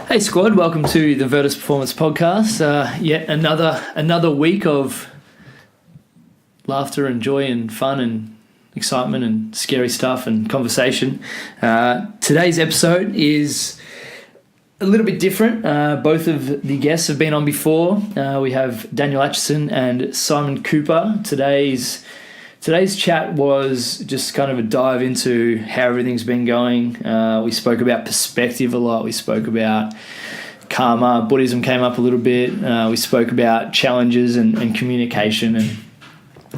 Hey squad, welcome to the Virtus Performance Podcast. Yet another week of laughter and joy and fun and excitement and scary stuff and conversation. Today's episode is a little bit different. Both of the guests have been on before. We have Daniel Aitchison and Simon Cooper. Today's chat was just kind of a dive into how everything's been going. We spoke about perspective a lot. We spoke about karma. Buddhism came up a little bit. We spoke about challenges and communication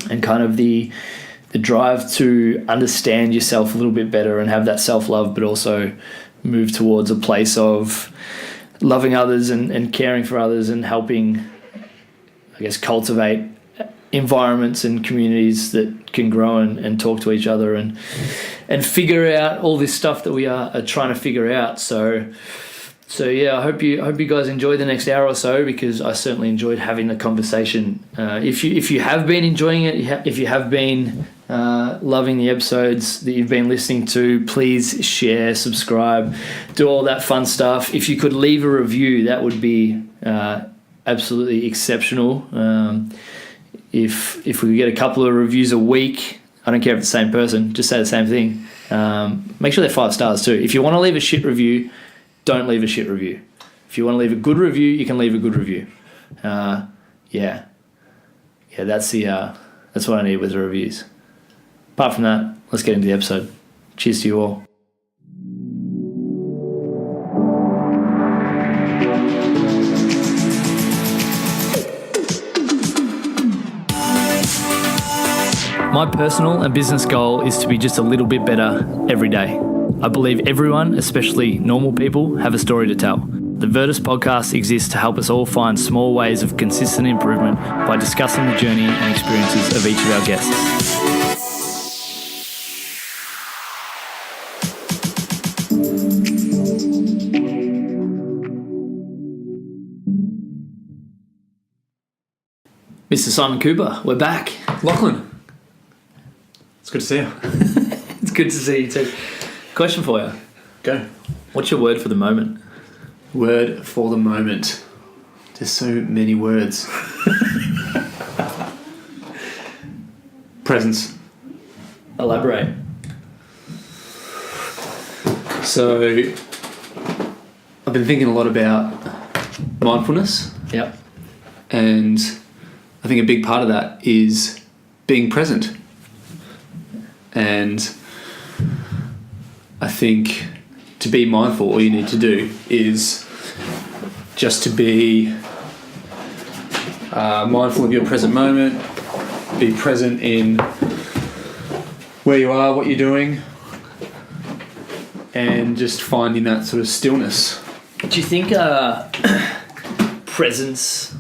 and kind of the drive to understand yourself a little bit better and have that self-love, but also move towards a place of loving others and caring for others and helping, I guess, cultivate environments and communities that can grow and talk to each other and figure out all this stuff that we are trying to figure out. So yeah, I hope you guys enjoy the next hour or so, because I certainly enjoyed having the conversation. If you have been enjoying it, if you have been loving the episodes that you've been listening to, please share, subscribe, do all that fun stuff. If you could leave a review, that would be absolutely exceptional. If we could get a couple of reviews a week, I don't care if it's the same person, just say the same thing. Make sure they're 5 stars too. If you want to leave a shit review, don't leave a shit review. If you want to leave a good review, you can leave a good review. Yeah, that's what I need with the reviews. Apart from that, let's get into the episode. Cheers to you all. My personal and business goal is to be just a little bit better every day. I believe everyone, especially normal people, have a story to tell. The Virtus podcast exists to help us all find small ways of consistent improvement by discussing the journey and experiences of each of our guests. Mr. Simon Cooper, we're back. Lachlan. It's good to see you. It's good to see you too. Question for you. Go. What's your word for the moment? Word for the moment. There's so many words. Presence. Elaborate. So, I've been thinking a lot about mindfulness. Yep. And I think a big part of that is being present. And I think to be mindful, all you need to do is just to be mindful of your present moment, be present in where you are, what you're doing, and just finding that sort of stillness. Do you think presence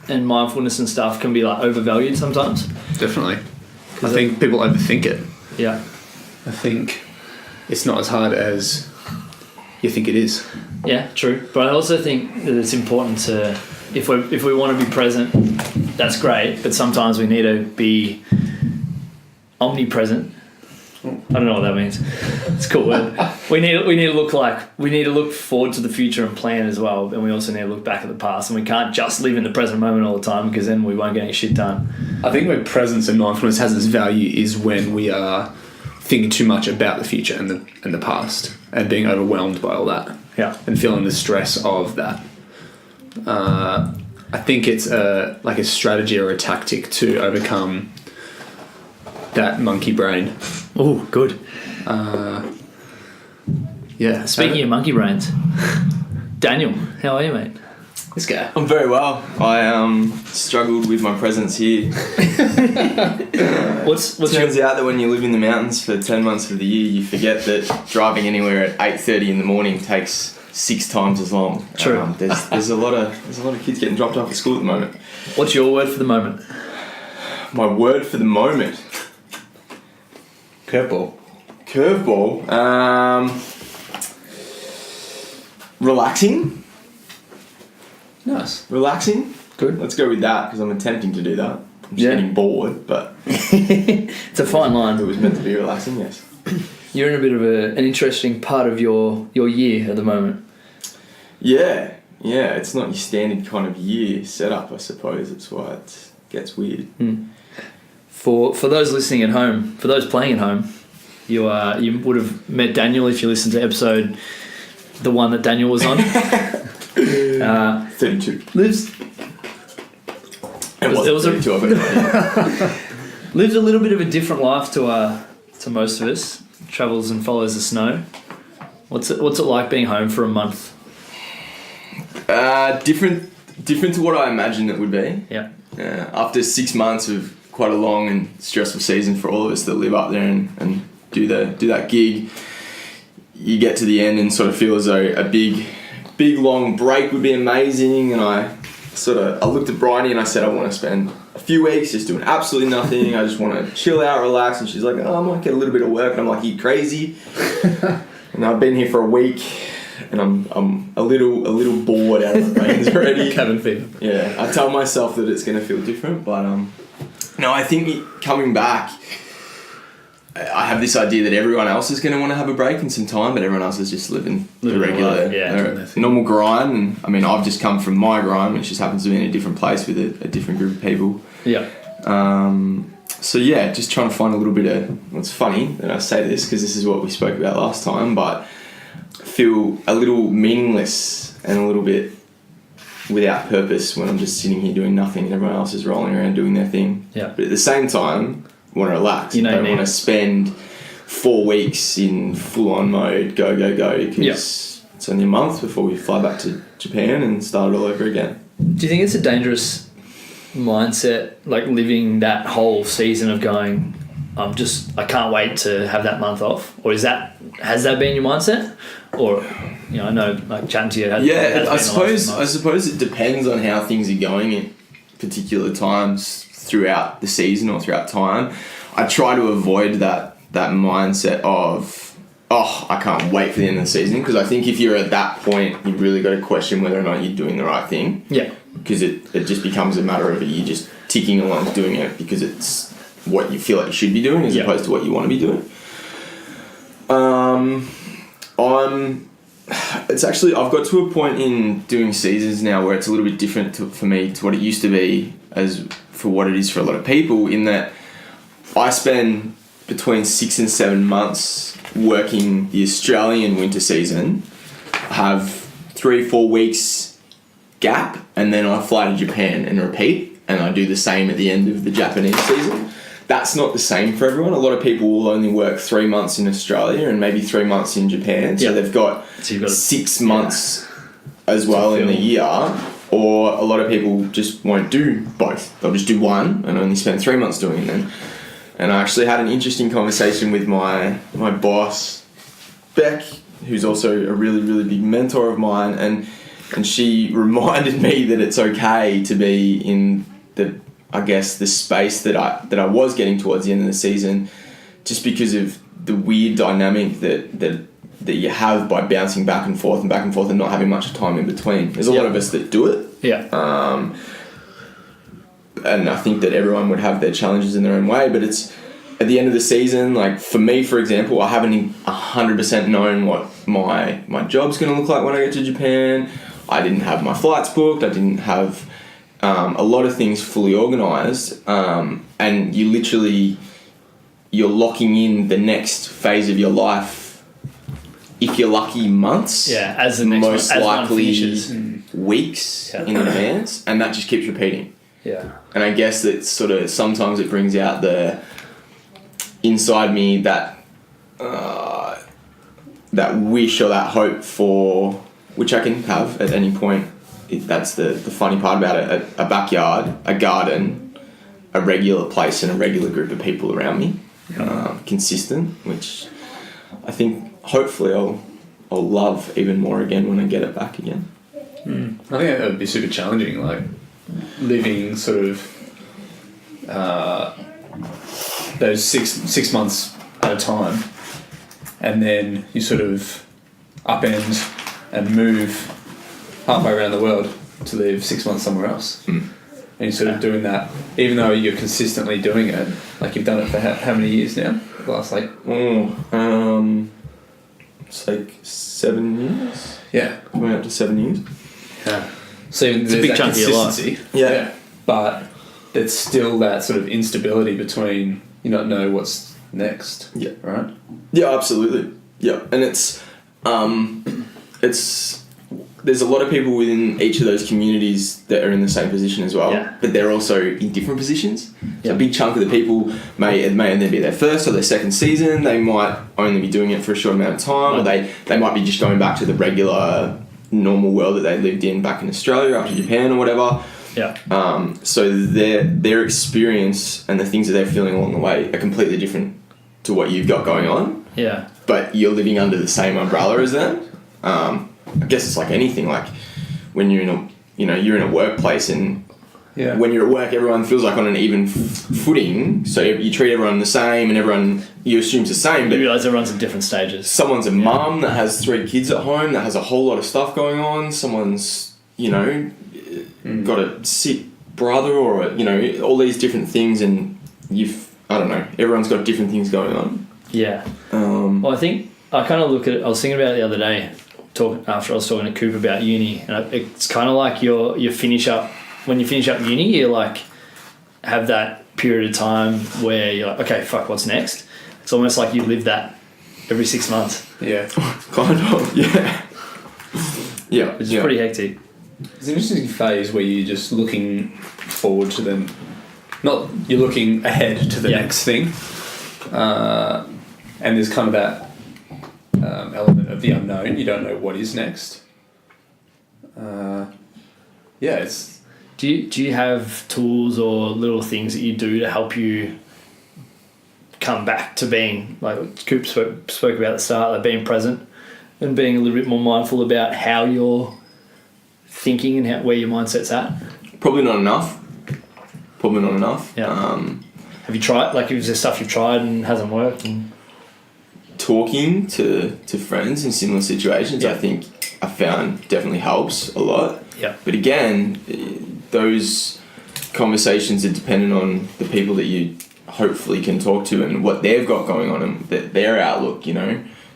and mindfulness and stuff can be like overvalued sometimes? Definitely. I think people overthink it. Yeah. I think it's not as hard as you think it is. Yeah, true. But I also think that it's important to, if we want to be present, that's great. But sometimes we need to be omnipresent. I don't know what that means. It's a cool word. We need to look forward to the future and plan as well. And we also need to look back at the past. And we can't just live in the present moment all the time, because then we won't get any shit done. I think where presence and mindfulness has its value is when we are thinking too much about the future and the past and being overwhelmed by all that. Yeah. And feeling the stress of that. I think it's like a strategy or a tactic to overcome that monkey brain. Oh, good. Yeah. Speaking of monkey brains, Daniel, how are you, mate? This guy. I'm very well. I struggled with my presence here. Turns out that when you live in the mountains for 10 months of the year, you forget that driving anywhere at 8:30 in the morning takes 6 times as long. True. There's a lot of kids getting dropped off at school at the moment. What's your word for the moment? My word for the moment. Curveball. Relaxing. Nice. Relaxing. Good. Let's go with that, because I'm attempting to do that. I'm just getting bored, but it's a fine line. It was meant to be relaxing, yes. You're in a bit of an interesting part of your year at the moment. Yeah, it's not your standard kind of year setup, I suppose. That's why it gets weird. For those listening at home, for those playing at home, you would have met Daniel if you listened to episode, the one that Daniel was on. 32. Lives. It was 32 of it. Lives a little bit of a different life to most of us. Travels and follows the snow. What's it like being home for a month? Different to what I imagined it would be. Yeah. After 6 months of quite a long and stressful season for all of us that live up there and do that gig, you get to the end and sort of feel as though a big long break would be amazing. And I looked at Bryony and I said, I want to spend a few weeks just doing absolutely nothing. I just want to chill out, relax. And she's like, I might get a little bit of work. And I'm like, you crazy? And I've been here for a week and I'm a little bored out of the brains already. Cabin fever. Yeah, I tell myself that it's going to feel different, but no, I think coming back, I have this idea that everyone else is going to want to have a break and some time, but everyone else is just living the regular, normal grind. And I mean, I've just come from my grind, which just happens to be in a different place with a different group of people. Yeah. So yeah, just trying to find a little bit of. It's funny that I say this because this is what we spoke about last time, but I feel a little meaningless and a little bit without purpose when I'm just sitting here doing nothing and everyone else is rolling around doing their thing. Yeah. But at the same time, I want to relax. I don't want to spend 4 weeks in full-on mode, go, because it's only a month before we fly back to Japan and start it all over again. Do you think it's a dangerous mindset, like living that whole season of going, I can't wait to have that month off? Or has that been your mindset? Or, I know, like chatting to you. I suppose it depends on how things are going at particular times throughout the season or throughout time. I try to avoid that mindset of, I can't wait for the end of the season, because I think if you're at that point, you've really got to question whether or not you're doing the right thing. Yeah. Because it just becomes a matter of you just ticking along doing it because it's what you feel like you should be doing as opposed to what you want to be doing. I've got to a point in doing seasons now where it's a little bit different for me to what it used to be as for what it is for a lot of people, in that I spend between 6 and 7 months working the Australian winter season, have 3-4 weeks gap, and then I fly to Japan and repeat, and I do the same at the end of the Japanese season. That's not the same for everyone. A lot of people will only work 3 months in Australia and maybe 3 months in Japan. So they've got 6 months as well in the year. Or a lot of people just won't do both. They'll just do one and only spend 3 months doing it. And I actually had an interesting conversation with my boss, Beck, who's also a really, really big mentor of mine. And she reminded me that it's okay to be in the space that I was getting towards the end of the season, just because of the weird dynamic that you have by bouncing back and forth and not having much time in between. There's a lot of us that do it. Yeah. And I think that everyone would have their challenges in their own way, but it's at the end of the season, like for me, for example, I haven't 100% known what my job's going to look like when I get to Japan. I didn't have my flights booked. I didn't have a lot of things fully organised, and you're locking in the next phase of your life. If you're lucky, months. Yeah, as the next most one, as likely one finishes. Weeks in advance, and that just keeps repeating. Yeah, and I guess that sort of sometimes it brings out the inside me that wish or that hope for which I can have at any point. That's the funny part about it. A backyard, a garden, a regular place, and a regular group of people around me, consistent, which I think hopefully I'll love even more again when I get it back again. I think that would be super challenging, like living sort of those six months at a time, and then you sort of upend and move halfway around the world to live 6 months somewhere else. And you're sort of doing that, even though you're consistently doing it. Like you've done it for how many years now? The last it's like 7 years. Yeah. Coming up to 7 years. Yeah. So It's a big chunk of your life. consistency. Yeah. But there's still that sort of instability between you not know what's next. Yeah. Right? Yeah, absolutely. Yeah. And it's there's a lot of people within each of those communities that are in the same position as well, Yeah. but they're also in different positions. So Yeah. a big chunk of the people may then be their first or their second season. They might only be doing it for a short amount of time, or they might be just going back to the regular normal world that they lived in back in Australia after Japan or whatever. Yeah. So their experience and the things that they're feeling along the way are completely different to what you've got going on, Yeah. but you're living under the same umbrella as them. I guess it's like anything, like when you're in a workplace, and Yeah. when you're at work, everyone feels like on an even footing, so you treat everyone the same and everyone you assume's the same, You but realise everyone's in different stages. someone's a mum that has 3 kids at home that has a whole lot of stuff going on, someone's got a sick brother, or all these different things, and I don't know, everyone's got different things going on. Yeah. Well, I think I kind of look at it. I was thinking about it the other day, after I was talking to Cooper about uni, and it's kind of like you finish up when you finish up uni, you like have that period of time where you're like, okay, fuck, what's next? It's almost like you live that every 6 months, Yeah. Kind of, yeah. Yeah. which is pretty hectic. It's an interesting phase where you're just looking forward to them. Not you're looking ahead to the next thing. And there's kind of that element of the unknown. You don't know what is next. It's... Do you have tools or little things that you do to help you come back to being, like Coop spoke about at the start, like being present and being a little bit more mindful about how you're thinking and where your mindset's at? Probably not enough. Yeah. Have you tried, like, is there stuff you've tried and hasn't worked? Talking to friends in similar situations, I think I found definitely helps a lot. Yeah. But again, those conversations are dependent on the people that you hopefully can talk to and what they've got going on and their outlook,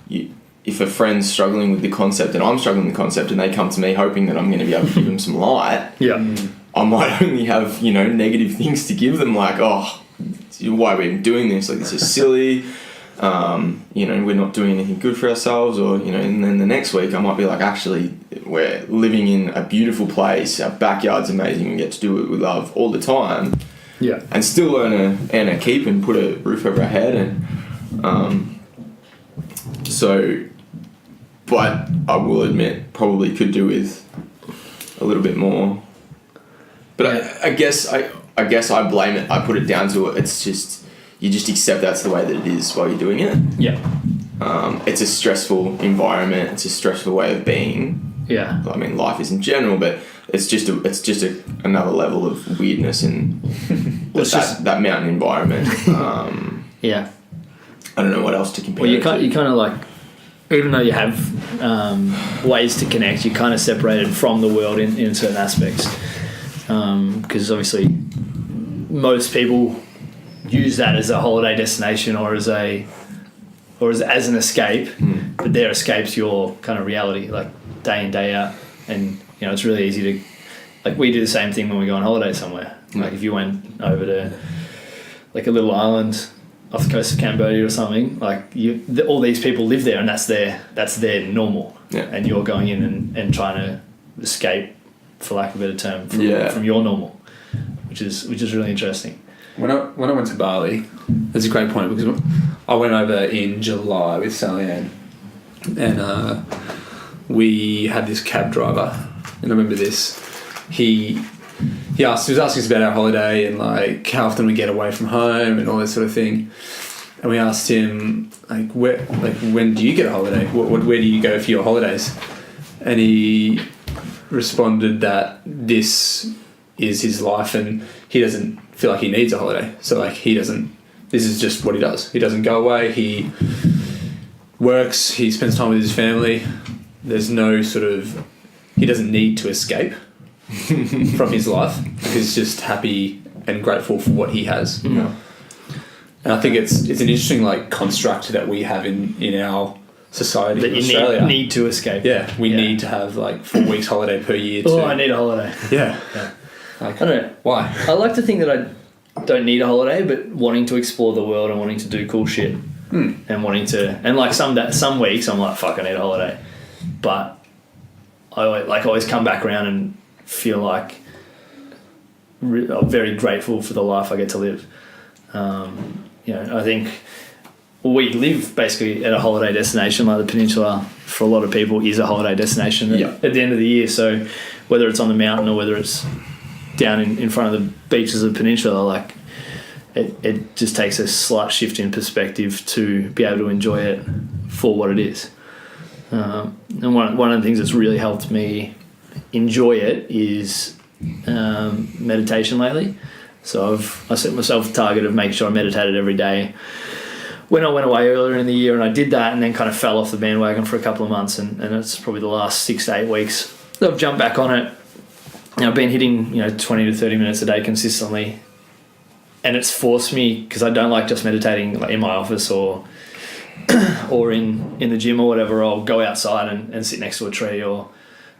if a friend's struggling with the concept and I'm struggling with the concept and they come to me hoping that I'm going to be able to give them some light, I might only have, negative things to give them, like, oh, why are we even doing this? Like, this is silly. We're not doing anything good for ourselves, or, and then the next week I might be like, actually, we're living in a beautiful place. Our backyard's amazing. We get to do what we love all the time. Yeah. And still earn a keep and put a roof over our head. And, but I will admit, probably could do with a little bit more. But I guess I blame it. I put it down to it. It's just, you just accept that's the way that it is while you're doing it. Yeah. It's a stressful environment. It's a stressful way of being. Yeah. I mean, life is in general, but it's just another level of weirdness in that mountain environment. Yeah. I don't know what else to compare. Well, you it to. kind of like, even though you have ways to connect, you're kind of separated from the world in certain aspects. Because obviously most people use that as a holiday destination or as an escape, but their escape's your kind of reality, like day in, day out. And, it's really easy to, like, we do the same thing when we go on holiday somewhere. Like, if you went over to, like, a little island off the coast of Cambodia or something, like, all these people live there and that's their normal. Yeah. And you're going in and trying to escape, for lack of a better term, from your normal, which is really interesting. When I went to Bali, that's a great point, because I went over in July with Sally Ann, and we had this cab driver, and I remember this. He was asking us about our holiday and like how often we get away from home and all that sort of thing. And we asked him when do you get a holiday? Where do you go for your holidays? And he responded that this is his life and he doesn't feel like he needs a holiday. So like this is just what he does. He doesn't go away. He works. He spends time with his family. There's no he doesn't need to escape from his life. He's just happy and grateful for what he has. Yeah. And I think it's an interesting like construct that we have in our society that in you Australia. need to escape. Yeah, we need to have like 4 weeks holiday per year. I need a holiday. Yeah. Like, I don't know. Why? I like to think that I don't need a holiday, but wanting to explore the world and wanting to do cool shit and wanting to, and like some weeks I'm like, fuck, I need a holiday, but I always come back around and feel like I'm very grateful for the life I get to live. I think we live basically at a holiday destination. Like the peninsula for a lot of people is a holiday destination at the end of the year. So whether it's on the mountain or whether it's down in front of the beaches of the peninsula, like it just takes a slight shift in perspective to be able to enjoy it for what it is. And one of the things that's really helped me enjoy it is meditation lately. So I set myself a target of making sure I meditated every day. When I went away earlier in the year, and I did that and then kind of fell off the bandwagon for a couple of months, and it's probably the last 6 to 8 weeks that I've jumped back on it. And I've been hitting 20 to 30 minutes a day consistently, and it's forced me, because I don't like just meditating like in my office or in the gym or whatever. I'll go outside and sit next to a tree or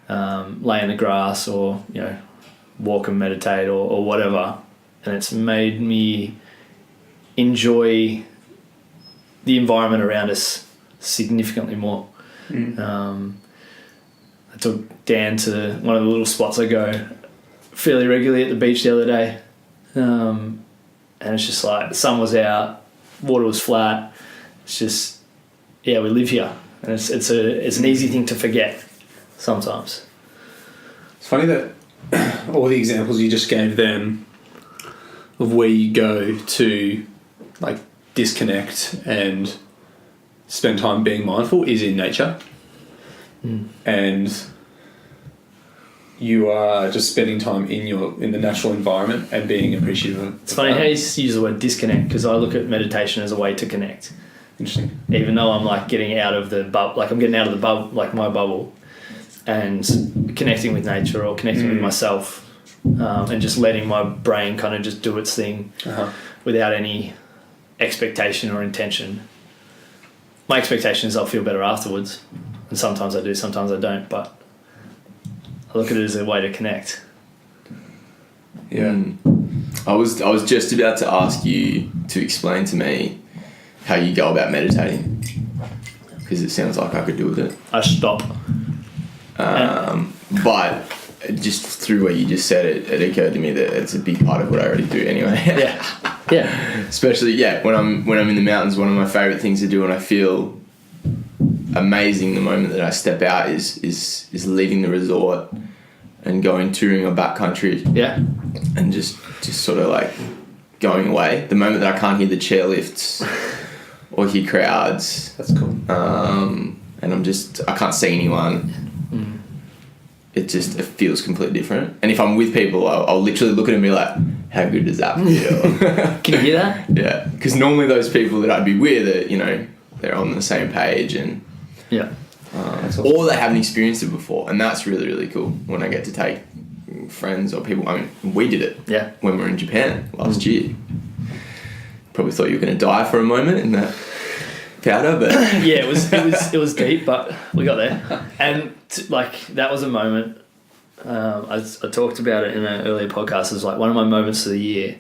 lay in the grass or walk and meditate or whatever, and it's made me enjoy the environment around us significantly more. I took Dan to one of the little spots I go fairly regularly at the beach the other day, and it's just like the sun was out, water was flat. It's just, we live here, and it's an easy thing to forget sometimes. It's funny that all the examples you just gave then of where you go to like disconnect and spend time being mindful is in nature. And you are just spending time in the natural environment and being appreciative of It's funny how you use the word disconnect, because I look at meditation as a way to connect. Interesting. Even though I'm like getting out of the bubble, like I'm getting out of the bubble, like my bubble, and connecting with nature or connecting with myself, and just letting my brain kind of just do its thing without any expectation or intention. My expectation is I'll feel better afterwards, and sometimes I do, sometimes I don't, but I look at it as a way to connect. Yeah. I was just about to ask you to explain to me how you go about meditating, because it sounds like I could do with it. I stop. But just through what you just said, it occurred to me that it's a big part of what I already do anyway. Yeah. Especially when I'm in the mountains, one of my favourite things to do, and I feel amazing the moment that I step out is leaving the resort and going touring a backcountry. Yeah. And just sort of like going away. The moment that I can't hear the chairlifts or hear crowds. That's cool. And I can't see anyone. It feels completely different. And if I'm with people, I'll literally look at them and be like, how good does that feel? Can you hear that? Yeah. Because normally those people that I'd be with are, they're on the same page and... Yeah. Awesome. Or they haven't experienced it before. And that's really, really cool when I get to take friends or people. I mean, we did it when we were in Japan last year. Probably thought you were going to die for a moment in that powder, but... Yeah, it was deep, but we got there. And that was a moment. I talked about it in an earlier podcast. It was like one of my moments of the year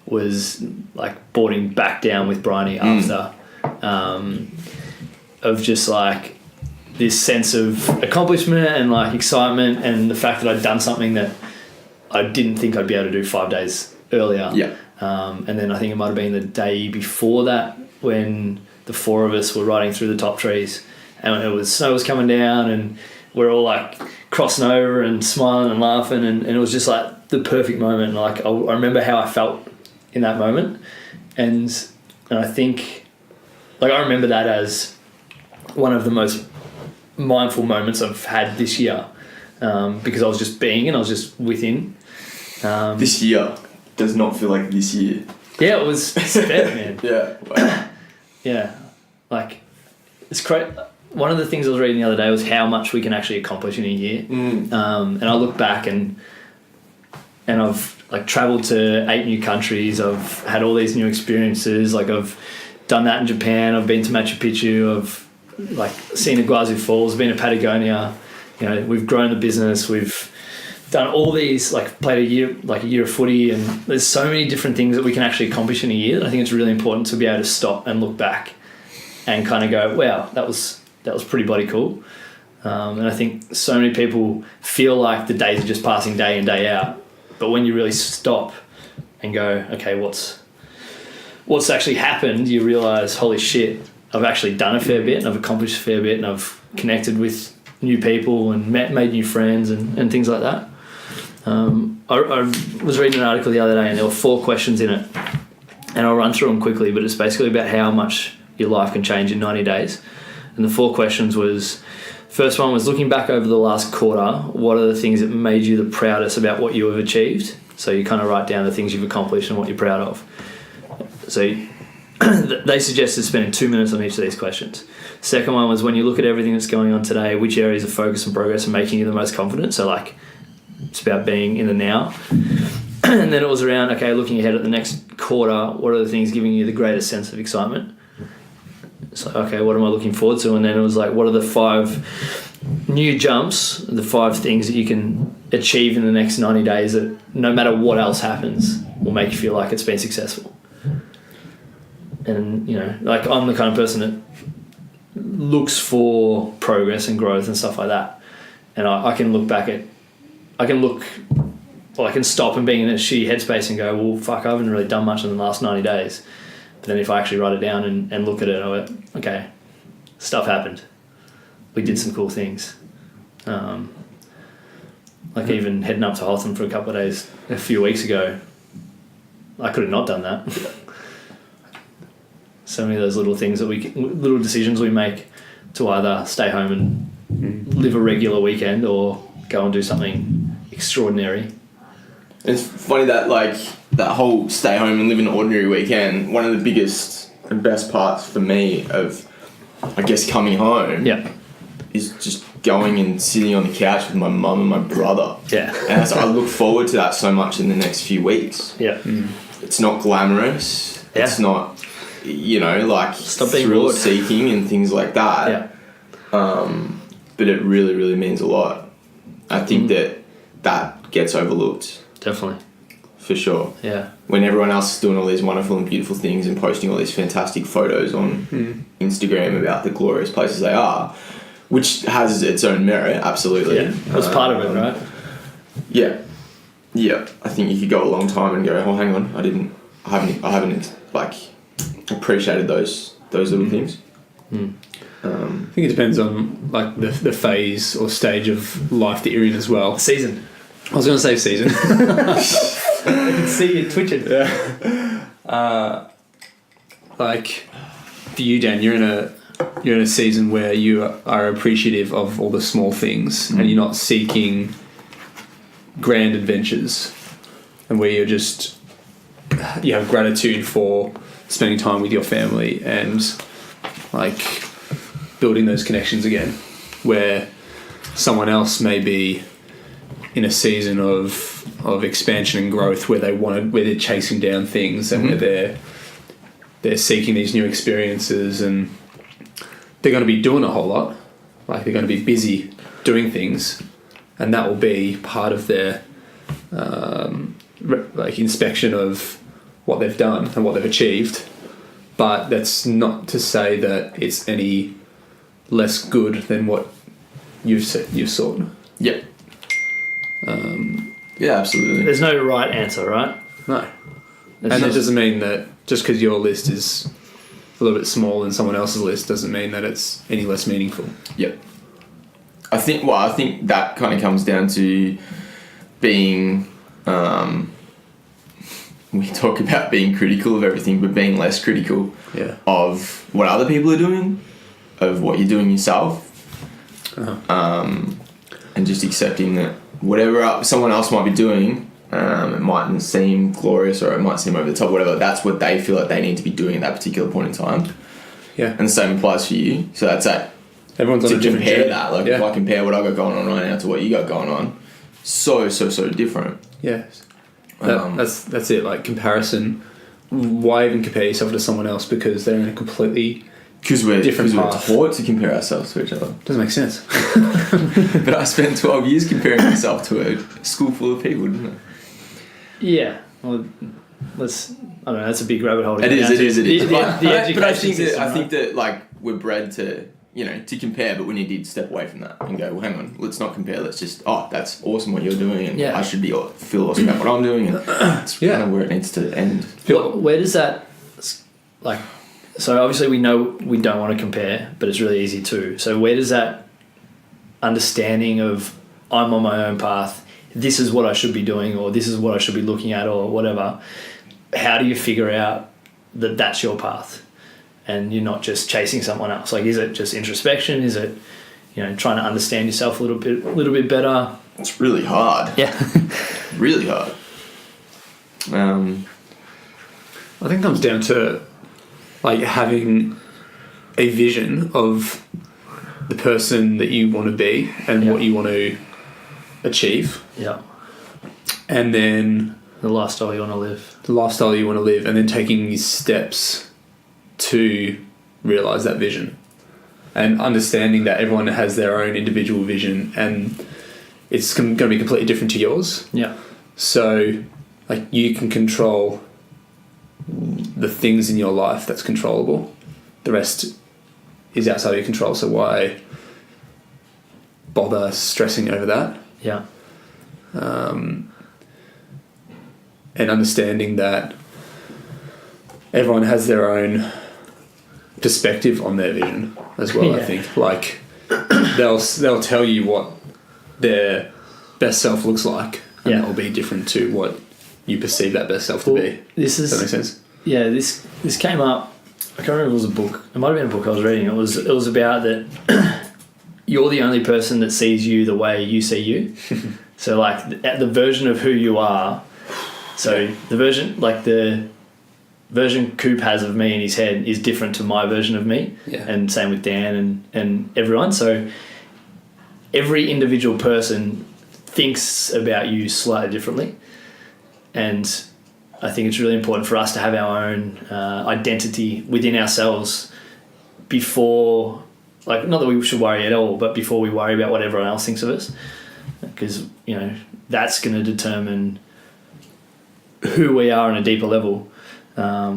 was like boarding back down with Bryony after, of just like this sense of accomplishment and like excitement, and the fact that I'd done something that I didn't think I'd be able to do 5 days earlier. Yeah. And then I think it might have been the day before that when the four of us were riding through the top trees, and snow was coming down, and we're all like crossing over and smiling and laughing, and it was just like the perfect moment. And like I remember how I felt in that moment, and I think like I remember that as one of the most mindful moments I've had this year, because I was just being and I was just within. This year does not feel like this year. Yeah, it was fair, man. Yeah. Wow. Yeah, like it's great. One of the things I was reading the other day was how much we can actually accomplish in a year. And I look back and I've like traveled to 8 new countries. I've had all these new experiences. Like I've done that in Japan. I've been to Machu Picchu. I've like seen Iguazu Falls, been to Patagonia. You know, we've grown the business. We've done all these, like played a year of footy, and there's so many different things that we can actually accomplish in a year. I think it's really important to be able to stop and look back and kind of go, wow, that was pretty bloody cool. And I think so many people feel like the days are just passing day in, day out. But when you really stop and go, okay, what's actually happened, you realise, holy shit, I've actually done a fair bit and I've accomplished a fair bit and I've connected with new people and made new friends and things like that. I was reading an article the other day and there were 4 questions in it, and I'll run through them quickly, but it's basically about how much your life can change in 90 days. And the 4 questions was, first one was, looking back over the last quarter, what are the things that made you the proudest about what you have achieved? So you kind of write down the things you've accomplished and what you're proud of. So they suggested spending 2 minutes on each of these questions. Second one was, when you look at everything that's going on today, which areas of focus and progress are making you the most confident? So like, it's about being in the now. And then it was around, okay, looking ahead at the next quarter, what are the things giving you the greatest sense of excitement? So, okay, what am I looking forward to? And then it was like, what are the 5 new jumps, the 5 things that you can achieve in the next 90 days that no matter what else happens will make you feel like it's been successful? And, you know, like I'm the kind of person that looks for progress and growth and stuff like that. And I can look back at, I can stop and be in a shitty headspace and go, well, fuck, I haven't really done much in the last 90 days. But then if I actually write it down and look at it, I went, okay, stuff happened. We did some cool things. Like even heading up to Hotham for a couple of days a few weeks ago, I could have not done that. So many of those little things little decisions we make to either stay home and live a regular weekend or go and do something extraordinary. It's funny that like that whole stay home and live an ordinary weekend, one of the biggest and best parts for me of, I guess, coming home is just going and sitting on the couch with my mum and my brother. Yeah. And I look forward to that so much in the next few weeks. Yeah. It's not glamorous. Yeah. It's not, you know, like thrill seeking and things like that. Yeah. But it really, really means a lot. I think that gets overlooked. Definitely. For sure. Yeah. When everyone else is doing all these wonderful and beautiful things and posting all these fantastic photos on Instagram about the glorious places they are, which has its own merit, absolutely. Yeah, that's part of it, right? Yeah. Yeah. I think you could go a long time and go, oh, hang on, I haven't like appreciated those little things. I think it depends on like the phase or stage of life that you're in as well. Season. I was going to say season. I can see you twitching. Yeah. Like for you, Dan, you're in a season where you are appreciative of all the small things and you're not seeking grand adventures, and where you have gratitude for spending time with your family and like building those connections again, where someone else may be in a season of expansion and growth where they're chasing down things and where they're seeking these new experiences, and they're going to be doing a whole lot, like they're going to be busy doing things, and that will be part of their like inspection of what they've done and what they've achieved. But that's not to say that it's any less good than what you've sought. Yep. Yeah, absolutely. There's no right answer, right? No. And that doesn't mean that just because your list is a little bit small than someone else's list doesn't mean that it's any less meaningful. Yep. I think that kind of comes down to being, we talk about being critical of everything, but being less critical of what other people are doing, of what you're doing yourself, and just accepting that whatever someone else might be doing, it mightn't seem glorious or it might seem over the top, whatever, that's what they feel like they need to be doing at that particular point in time. Yeah. And the same applies for you. So that's that. Everyone's on a different compare journey. That. Like if I compare what I got going on right now to what you got going on, so different. Yeah. That's it, like comparison. Why even compare yourself to someone else? Because they're in a completely Because we're different path. taught to compare ourselves to each other. Doesn't make sense. But I spent 12 years comparing myself to a school full of people, didn't I? Yeah. Well, I don't know. That's a big rabbit hole. It is. But I think system, that like we're bred to, to compare, but we need to step away from that and go, well, hang on, let's not compare. Let's just, that's awesome what you're doing, and I should feel awesome about what I'm doing, and that's kind of where it needs to end. Where does that, like, so obviously we know we don't want to compare, but it's really easy to. So where does that understanding of I'm on my own path, this is what I should be doing, or this is what I should be looking at, or whatever, how do you figure out that that's your path and you're not just chasing someone else? Like, is it just introspection? Is it, trying to understand yourself a little bit better? It's really hard. Yeah. Really hard. I think it comes down to like having a vision of the person that you want to be and what you want to achieve. Yeah. And then the lifestyle you want to live. The lifestyle you want to live, and then taking these steps to realise that vision. And understanding that everyone has their own individual vision and it's going to be completely different to yours. Yeah. So, like, you can control the things in your life that's controllable. The rest is outside of your control, so why bother stressing over that? Yeah. And understanding that everyone has their own perspective on their vision as well. I think, like, they'll tell you what their best self looks like, and that will be different to what you perceive that best self to be. Does that make sense? Yeah, this came up. I can't remember if it was a book. It might have been a book I was reading. It was about that you're the only person that sees you the way you see you. So, like, the version of who you are. So the version Coop has of me in his head is different to my version of me. Yeah. And same with Dan and everyone. So every individual person thinks about you slightly differently. And I think it's really important for us to have our own identity within ourselves before, like, not that we should worry at all, but before we worry about what everyone else thinks of us. Because, that's going to determine who we are on a deeper level. I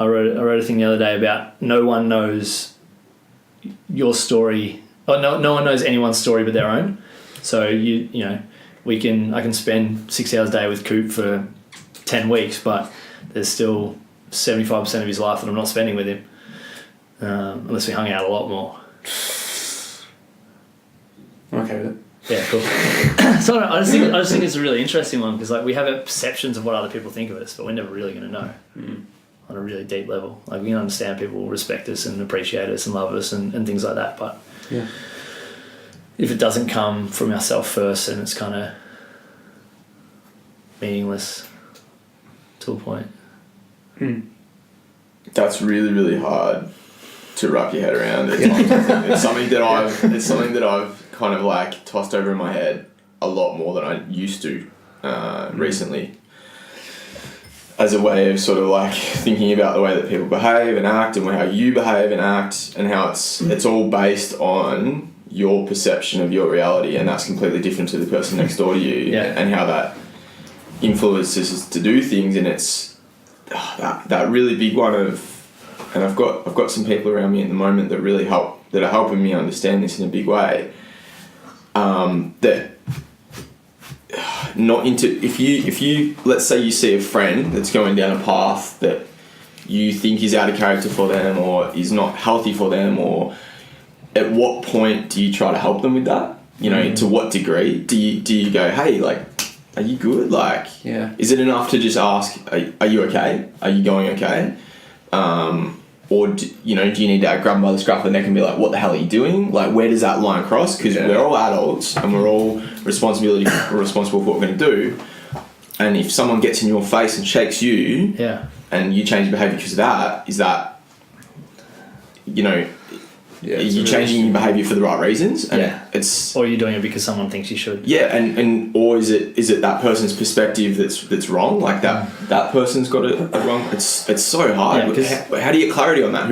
wrote a thing the other day about no one knows your story, or no one knows anyone's story but their own. So I can spend 6 hours a day with Coop for 10 weeks, but there's still 75% of his life that I'm not spending with him, unless we hung out a lot more. I'm okay with it. Yeah, cool. So I just think it's a really interesting one, because, like, we have our perceptions of what other people think of us, but we're never really going to know on a really deep level. Like, we can understand people respect us and appreciate us and love us and things like that, but if it doesn't come from ourselves first, then it's kind of meaningless to a point. That's really, really hard to wrap your head around at times. I think it's something that I've kind of, like, tossed over in my head a lot more than I used to recently, as a way of sort of, like, thinking about the way that people behave and act, and how you behave and act, and how it's all based on your perception of your reality, and that's completely different to the person next door to you, and how that influences us to do things. And it's that really big one of, and I've got some people around me at the moment that really are helping me understand this in a big way. That not into, if you let's say you see a friend that's going down a path that you think is out of character for them, or is not healthy for them, or at what point do you try to help them with that? To what degree do you go, hey, like, are you good? Like, is it enough to just ask, are you okay? Are you going okay? Or do you need to grab them by the scruff of the neck and be like, what the hell are you doing? Like, where does that line cross? Because we're all adults and we're all responsible for what we're going to do. And if someone gets in your face and shakes you, and you change behaviour because of that, is that, are you changing your behaviour for the right reasons? And or are you doing it because someone thinks you should? Yeah, and or is it that person's perspective that's wrong? Like that person's got it wrong. It's so hard. How do you get clarity on that?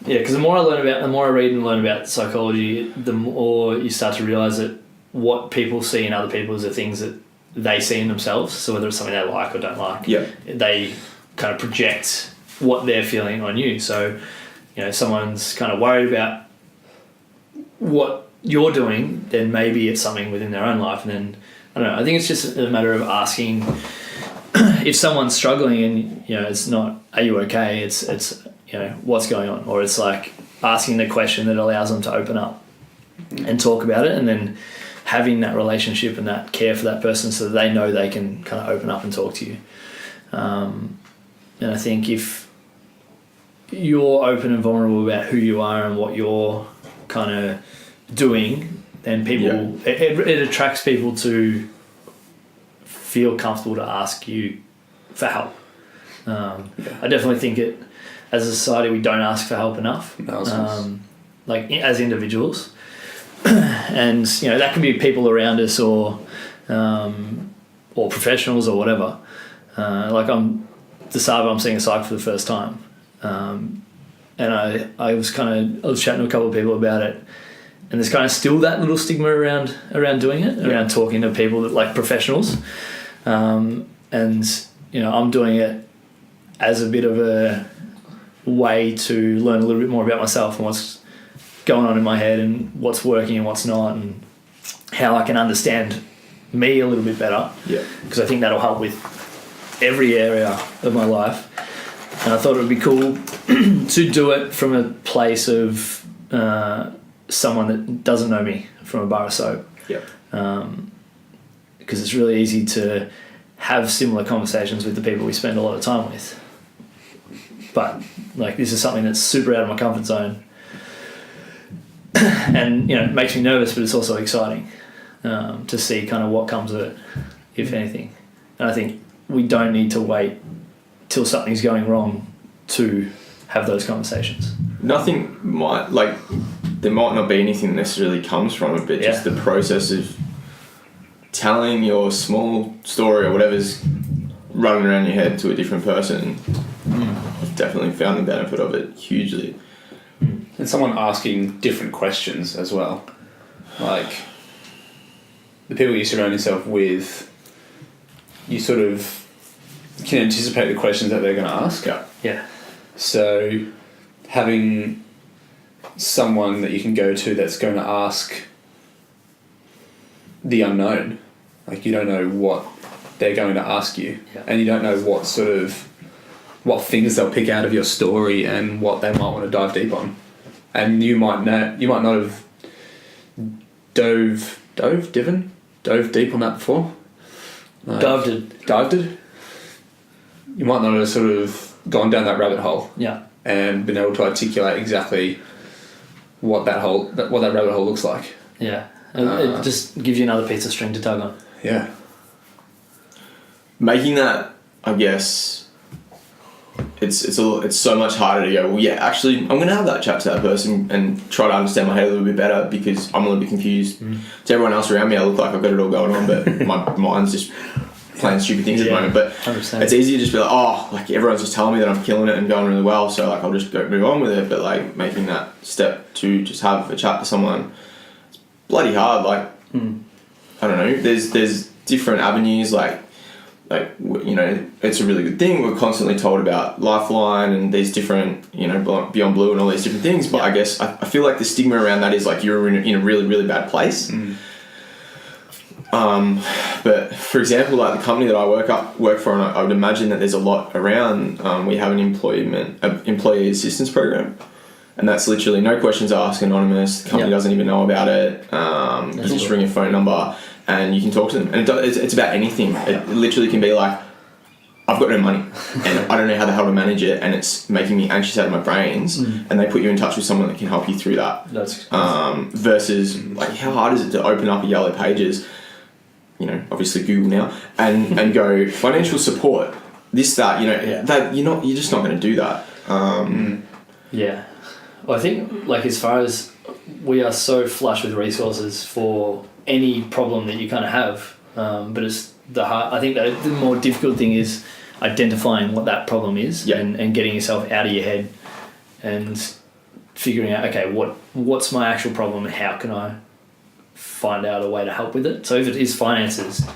Yeah, because the more I read and learn about psychology, the more you start to realise that what people see in other people is the things that they see in themselves. So whether it's something they like or don't like, they kind of project what they're feeling on you. So, if someone's kind of worried about what you're doing, then maybe it's something within their own life. And then, I don't know, I think it's just a matter of asking if someone's struggling and, it's not, are you okay? It's what's going on? Or it's like asking the question that allows them to open up and talk about it, and then having that relationship and that care for that person so that they know they can kind of open up and talk to you. And I think if you're open and vulnerable about who you are and what you're kind of doing, then people it attracts people to feel comfortable to ask you for help. I definitely think as a society we don't ask for help enough, like as individuals, and that can be people around us or professionals or whatever. Like I'm seeing a psych for the first time, and I was chatting to a couple of people about it. And there's kind of still that little stigma around doing it, around talking to people that like professionals. And, I'm doing it as a bit of a way to learn a little bit more about myself and what's going on in my head and what's working and what's not, and how I can understand me a little bit better. Yeah. Because I think that'll help with every area of my life. And I thought it would be cool to do it from a place of someone that doesn't know me from a bar of soap. Yeah. Because it's really easy to have similar conversations with the people we spend a lot of time with. But this is something that's super out of my comfort zone. And, it makes me nervous, but it's also exciting to see kind of what comes of it, if anything. And I think we don't need to wait till something's going wrong to have those conversations. There might not be anything that necessarily comes from it, but just the process of telling your small story or whatever's running around your head to a different person. I've definitely found the benefit of it hugely. And someone asking different questions as well. Like, the people you surround yourself with, you sort of can anticipate the questions that they're going to ask. Yeah. So having someone that you can go to that's going to ask the unknown, like you don't know what they're going to ask you, and you don't know what things they'll pick out of your story and what they might want to dive deep on, and you might not have dove deep on that before. Dived it. You might not have sort of gone down that rabbit hole. Yeah. And been able to articulate exactly what that rabbit hole looks like. Yeah. It just gives you another piece of string to tug on. Yeah. Making that, I guess, it's so much harder to go, well, yeah, actually, I'm going to have that chat to that person and try to understand my head a little bit better because I'm a little bit confused. To everyone else around me, I look like I've got it all going on, but my mind's just playing stupid things at the moment. But 100%. It's easy to just be like, everyone's just telling me that I'm killing it and going really well, so I'll just move on with it. But making that step to just have a chat to someone, it's bloody hard. I don't know. There's different avenues. It's a really good thing. We're constantly told about Lifeline and these different, Beyond Blue and all these different things. But I guess I feel like the stigma around that is you're in a really, really bad place. But for example, the company that I work for, and I would imagine that there's a lot around. We have an employee assistance program, and that's literally no questions asked, anonymous. The company doesn't even know about it. You just ring your phone number and you can talk to them, and it's about anything. It literally can be like, I've got no money and I don't know how the hell to manage it, and it's making me anxious out of my brains. And they put you in touch with someone that can help you through that. Versus how hard is it to open up a Yellow Pages, obviously Google now, and go financial support, this, that, that you're just not going to do that. Yeah. Well, I think as far as we are so flush with resources for any problem that you kind of have, but it's I think that the more difficult thing is identifying what that problem is and getting yourself out of your head and figuring out, okay, what's my actual problem and how can I find out a way to help with it. So if it is finances,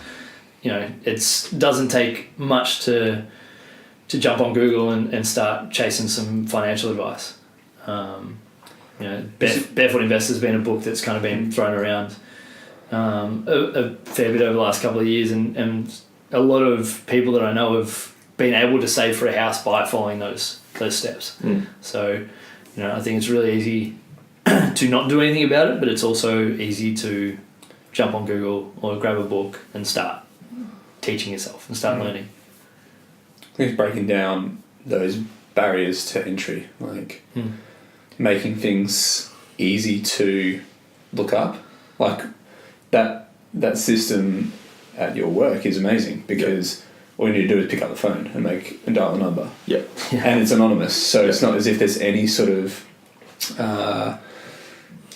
it doesn't take much to jump on Google and start chasing some financial advice. Barefoot Investor's been a book that's kind of been thrown around a fair bit over the last couple of years, and a lot of people that I know have been able to save for a house by following those steps. So I think it's really easy to not do anything about it, but it's also easy to jump on Google or grab a book and start teaching yourself and start learning. I think it's breaking down those barriers to entry, like making things easy to look up. Like that system at your work is amazing because all you need to do is pick up the phone and dial a number. Yeah. And it's anonymous, so it's not as if there's any sort of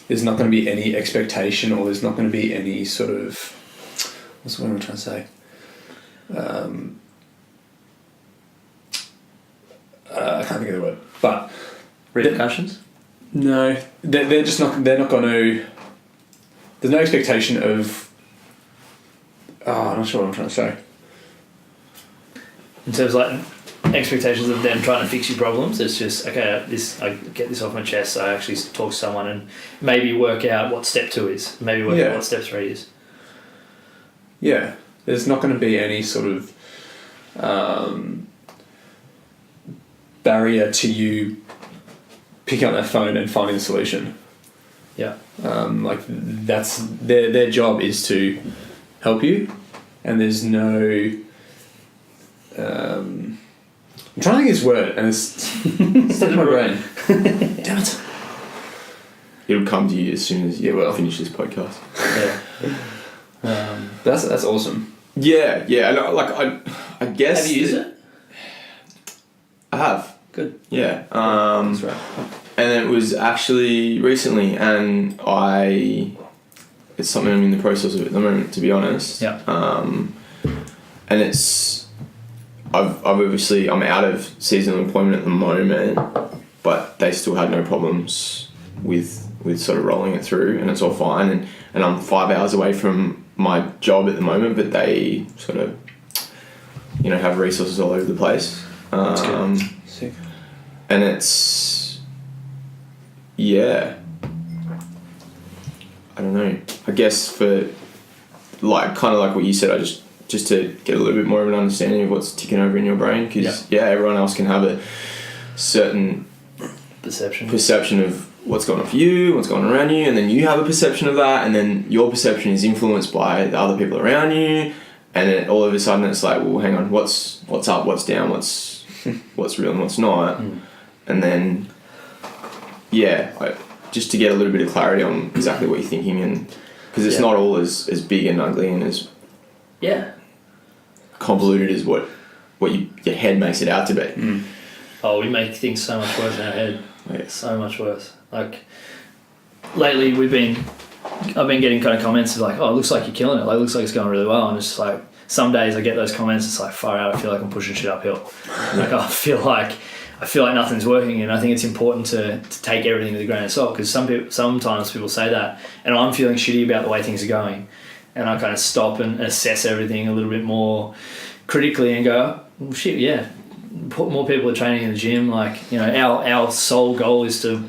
there's not going to be any expectation, or there's not going to be any sort of, what's the word I'm trying to say? I can't think of the word, but Repercussions? No, they're just not. They're not going to. There's no expectation of. I'm not sure what I'm trying to say. In terms of like expectations of them trying to fix your problems, it's just, okay, I get this off my chest, so I actually talk to someone and maybe work out what step 2 is, maybe work out what step 3 is. Yeah, there's not going to be any sort of barrier to you picking up that phone and finding a solution. Yeah. Like that's their job is to help you, and there's no. I'm trying to think of this word, and it's stuck in my brain. Damn it! It'll come to you as soon as you finish this podcast. Yeah. That's awesome. Yeah. I guess. Have you used it? I have. Good. Yeah. That's right. And it was actually recently, and it's something I'm in the process of at the moment, to be honest. Yeah. And I'm out of seasonal employment at the moment, but they still had no problems with sort of rolling it through, and it's all fine. And I'm 5 hours away from my job at the moment, but they sort of, have resources all over the place. That's good. Sick. And it's, yeah, I don't know. I guess for kind of like what you said, I just to get a little bit more of an understanding of what's ticking over in your brain, because everyone else can have a certain perception of what's going on for you, what's going on around you, and then you have a perception of that, and then your perception is influenced by the other people around you, and then all of a sudden it's like, well, hang on, what's up, what's down, what's real and what's not, and then just to get a little bit of clarity on exactly what you're thinking, and because it's not all as big and ugly and as convoluted as what your head makes it out to be. Oh, we make things so much worse in our head. So much worse. Like lately I've been getting kind of comments of like, oh, it looks like you're killing it, like it looks like it's going really well, and it's just like some days I get those comments, it's like, far out, I feel like I'm pushing shit uphill. Like I feel like nothing's working, and I think it's important to take everything with a grain of salt, because sometimes people say that, and I'm feeling shitty about the way things are going, and I kind of stop and assess everything a little bit more critically and go, well, shit, yeah, more people are training in the gym. Like, our sole goal is to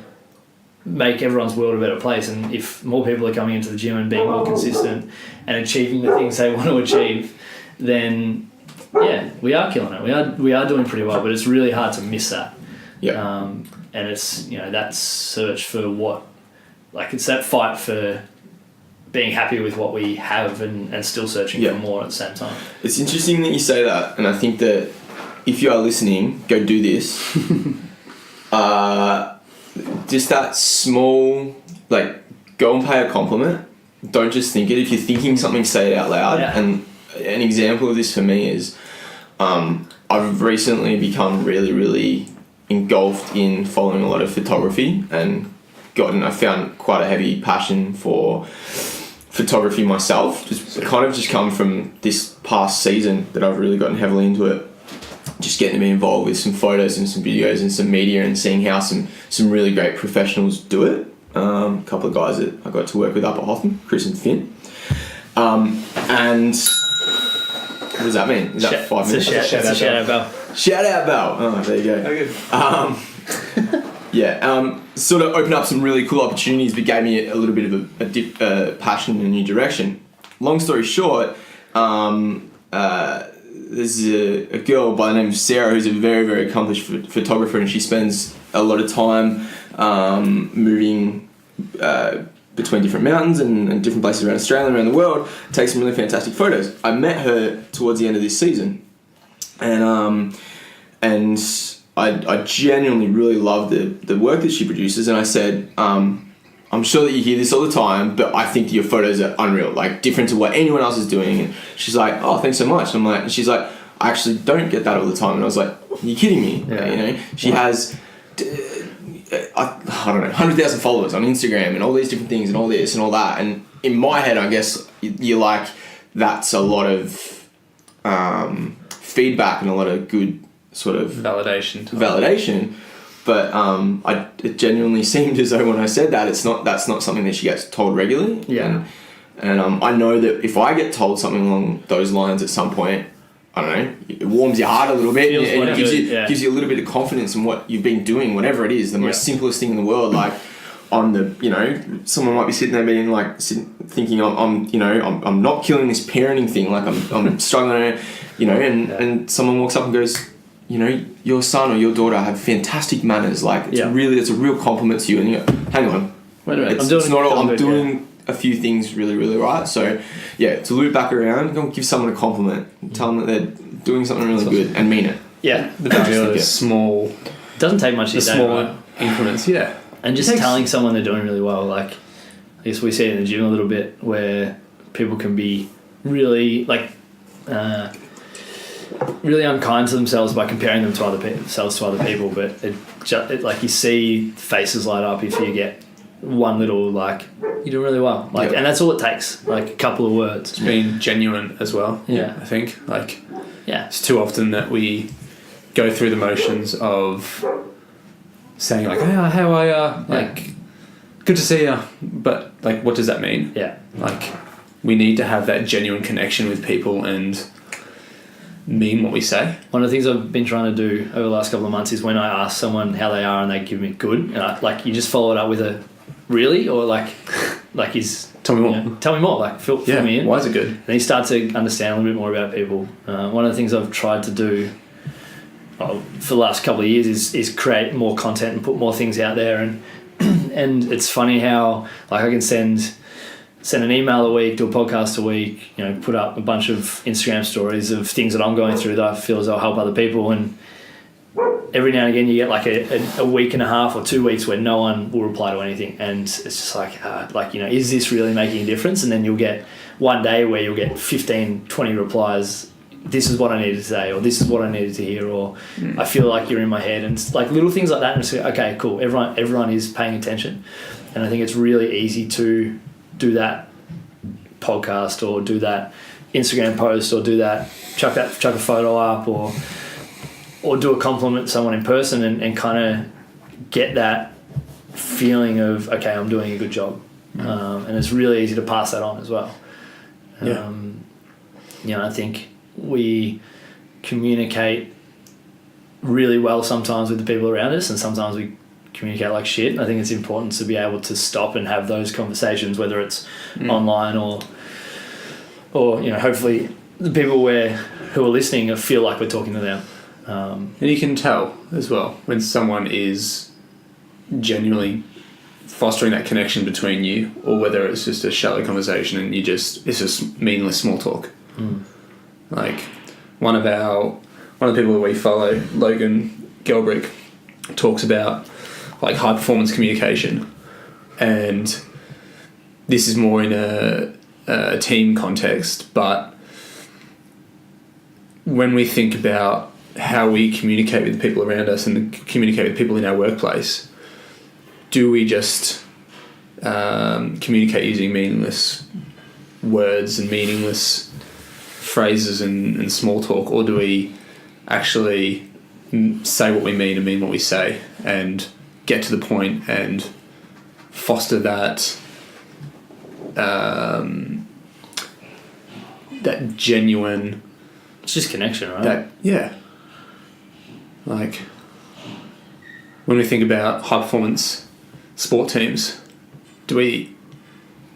make everyone's world a better place, and if more people are coming into the gym and being more consistent and achieving the things they want to achieve, then we are killing it. We are doing pretty well, but it's really hard to miss that. And it's that search for what, like, it's that fight for being happy with what we have and still searching for more at the same time. It's interesting that you say that, and I think that if you are listening, go do this. Just that small, like, go and pay a compliment. Don't just think it. If you're thinking something, say it out loud. And an example of this for me is I've recently become really, really engulfed in following a lot of photography, and I found quite a heavy passion for photography myself. Just come from this past season that I've really gotten heavily into it. just getting to be involved with some photos and some videos and some media and seeing how some really great professionals do it. A couple of guys that I got to work with up at Hotham, Chris and Finn. And what does that mean? Is that 5 minutes? It's a shout out bell. Shout out, Bell. Oh, there you go. Okay. Sort of opened up some really cool opportunities, but gave me a little bit of a passion in a new direction. Long story short, there's a girl by the name of Sarah who's a very, very accomplished photographer, and she spends a lot of time moving between different mountains and different places around Australia and around the world, takes some really fantastic photos. I met her towards the end of this season, and I genuinely really love the work that she produces, and I said, I'm sure that you hear this all the time, but I think your photos are unreal, like different to what anyone else is doing. And she's like, oh, thanks so much. I'm like, and she's like, I actually don't get that all the time. And I was like, are you kidding me? Yeah. You know, she has, I don't know, 100,000 followers on Instagram and all these different things and all this and all that. And in my head, I guess you're like, that's a lot of feedback and a lot of good sort of validation. But it genuinely seemed as though when I said that, that's not something that she gets told regularly. Yeah. And I know that if I get told something along those lines at some point, I don't know, it warms your heart a little bit. And it gives you a little bit of confidence in what you've been doing, whatever it is, the most simplest thing in the world. Like on the, someone might be sitting there being like, thinking I'm not killing this parenting thing. Like I'm struggling, and someone walks up and goes, your son or your daughter have fantastic manners. Like it's a real compliment to you. And you go, hang on, wait a minute, I'm doing a few things really, really right. So to loop back around, go give someone a compliment, tell them that they're doing something really good and mean it. Yeah, the value of small. Doesn't take much. The small increments. Yeah, and just telling someone they're doing really well. Like I guess we see it in the gym a little bit, where people can be really really unkind to themselves by comparing them to themselves to other people, but it like you see faces light up if you get one little like you do really well, like, and that's all it takes, like a couple of words. It's being genuine as well. Yeah, I think it's too often that we go through the motions of saying like, "Hey, how are you?" Like, "Good to see you," but like, what does that mean? Yeah, like we need to have that genuine connection with people and mean what we say. One of the things I've been trying to do over the last couple of months is when I ask someone how they are and they give me good, and you just follow it up with a really, or like is tell me more. Tell me more. Like fill me in. Why is it good? And you start to understand a little bit more about people. One of the things I've tried to do for the last couple of years is create more content and put more things out there, and it's funny how like I can send an email a week, do a podcast a week, put up a bunch of Instagram stories of things that I'm going through that I feel as though help other people, and every now and again you get like a week and a half or 2 weeks where no one will reply to anything, and it's just like is this really making a difference? And then you'll get one day where you'll get 15, 20 replies, this is what I needed to say, or this is what I needed to hear, or I feel like you're in my head, and it's like little things like that, and it's like, okay, cool, everyone is paying attention. And I think it's really easy to do that podcast or do that Instagram post or do that chuck a photo up or do a compliment to someone in person and kind of get that feeling of, okay, I'm doing a good job. And it's really easy to pass that on as well. I think we communicate really well sometimes with the people around us, and sometimes we communicate like shit. I think it's important to be able to stop and have those conversations, whether it's online or hopefully the people who are listening feel like we're talking to them. And you can tell as well when someone is genuinely fostering that connection between you, or whether it's just a shallow conversation and it's just meaningless small talk. Like one of the people that we follow, Logan Gelbrick, talks about like high performance communication, and this is more in a team context, but when we think about how we communicate with the people around us and communicate with people in our workplace, do we just communicate using meaningless words and meaningless phrases and small talk, or do we actually say what we mean and mean what we say and get to the point and foster that that genuine. It's just connection, right? Like when we think about high performance sport teams, do we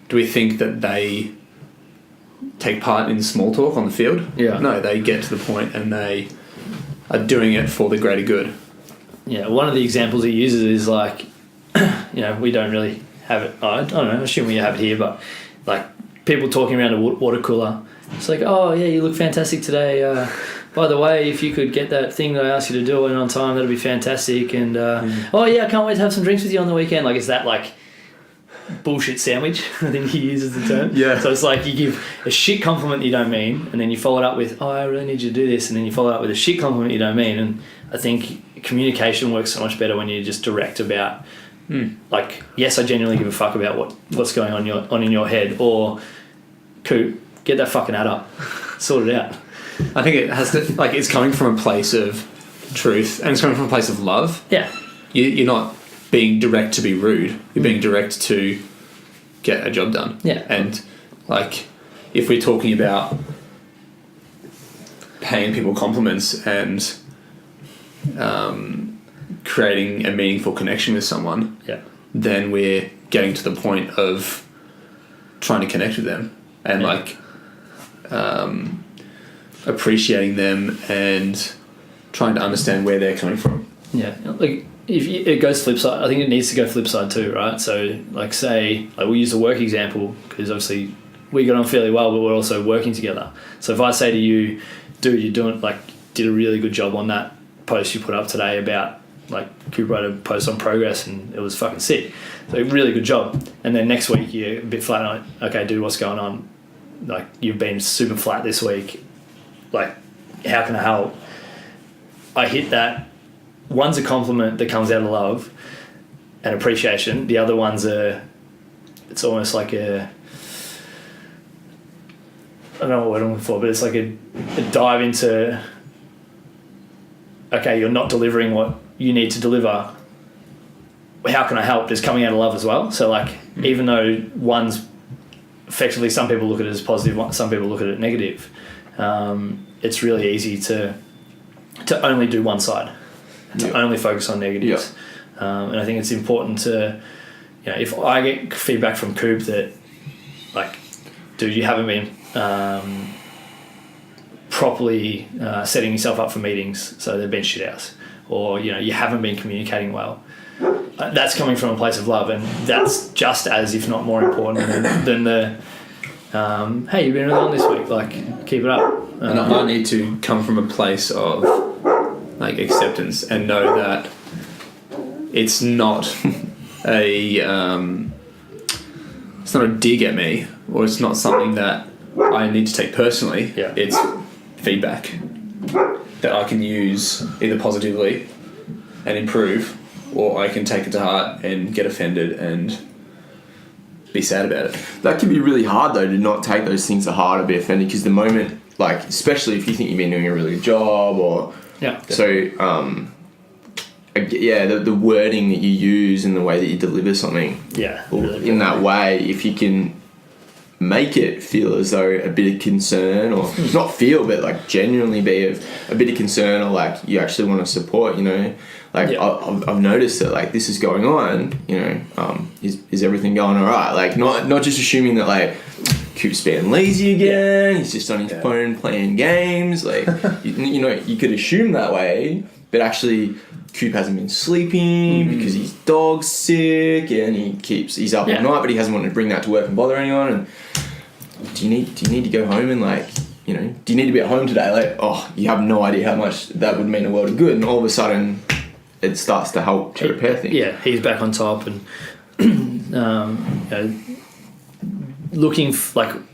think that they take part in small talk on the field? Yeah. No, they get to the point and they are doing it for the greater good. Yeah, one of the examples he uses is like, we don't really have it. I don't know, I assume we have it here, but like people talking around a water cooler. It's like, oh yeah, you look fantastic today. By the way, if you could get that thing that I asked you to do on time, that'd be fantastic. And oh yeah, I can't wait to have some drinks with you on the weekend. Like, is that like bullshit sandwich? I think he uses the term. Yeah. So it's like you give a shit compliment you don't mean, and then you follow it up with, oh, I really need you to do this, and then you follow it up with a shit compliment you don't mean. And I think communication works so much better when you're just direct about, like, yes, I genuinely give a fuck about what's going on in your head, or Coop, get that fucking ad up, sort it out. I think it has to, like, it's coming from a place of truth and it's coming from a place of love. Yeah. You're not being direct to be rude. You're being direct to get a job done. Yeah. And, like, if we're talking about paying people compliments and creating a meaningful connection with someone, then we're getting to the point of trying to connect with them and, like, appreciating them and trying to understand where they're coming from. Yeah, like if it goes flip side, I think it needs to go flip side too, right? So, like, say, like, we'll use the work example because obviously we got on fairly well, but we're also working together. So if I say to you, dude, did a really good job on that post you put up today about, like, Cooper wrote a post on progress and it was fucking sick. So really good job. And then next week you're a bit flat on, okay, dude, what's going on? Like, you've been super flat this week. Like, how can I help? I hit that. One's a compliment that comes out of love and appreciation. The other one's it's almost like I don't know what I'm looking for, but it's like a dive into, okay, you're not delivering what you need to deliver. How can I help? It's coming out of love as well. So, like, even though one's effectively, some people look at it as positive, some people look at it negative. It's really easy to only do one side, to only focus on negatives. And I think it's important to, if I get feedback from Coop that, like, dude, you haven't been properly setting yourself up for meetings, so they've been shit house, or you haven't been communicating well. That's coming from a place of love, and that's just as, if not more important than the hey, you've been really on this week, like, keep it up. And I need to come from a place of, like, acceptance and know that it's not it's not a dig at me, or it's not something that I need to take personally. Yeah. It's feedback that I can use either positively and improve, or I can take it to heart and get offended and be sad about it. That can be really hard, though, to not take those things to heart or be offended, because the moment, like, especially if you think you've been doing a really good job, or the wording that you use and the way that you deliver something, really in that way, if you can make it feel as though a bit of concern, or not feel, but, like, genuinely be a bit of concern, or, like, you actually want to support, I've noticed that, like, this is going on, is everything going all right? Like, not just assuming that, like, Coop's being lazy again, he's just on his phone playing games, like, you could assume that way, but actually Coop hasn't been sleeping because his dog's sick and he's up all night, but he hasn't wanted to bring that to work and bother anyone. And do you need to go home and, like, do you need to be at home today? Like, oh, you have no idea how much that would mean a world of good, and all of a sudden it starts to help to repair things. Yeah, he's back on top, and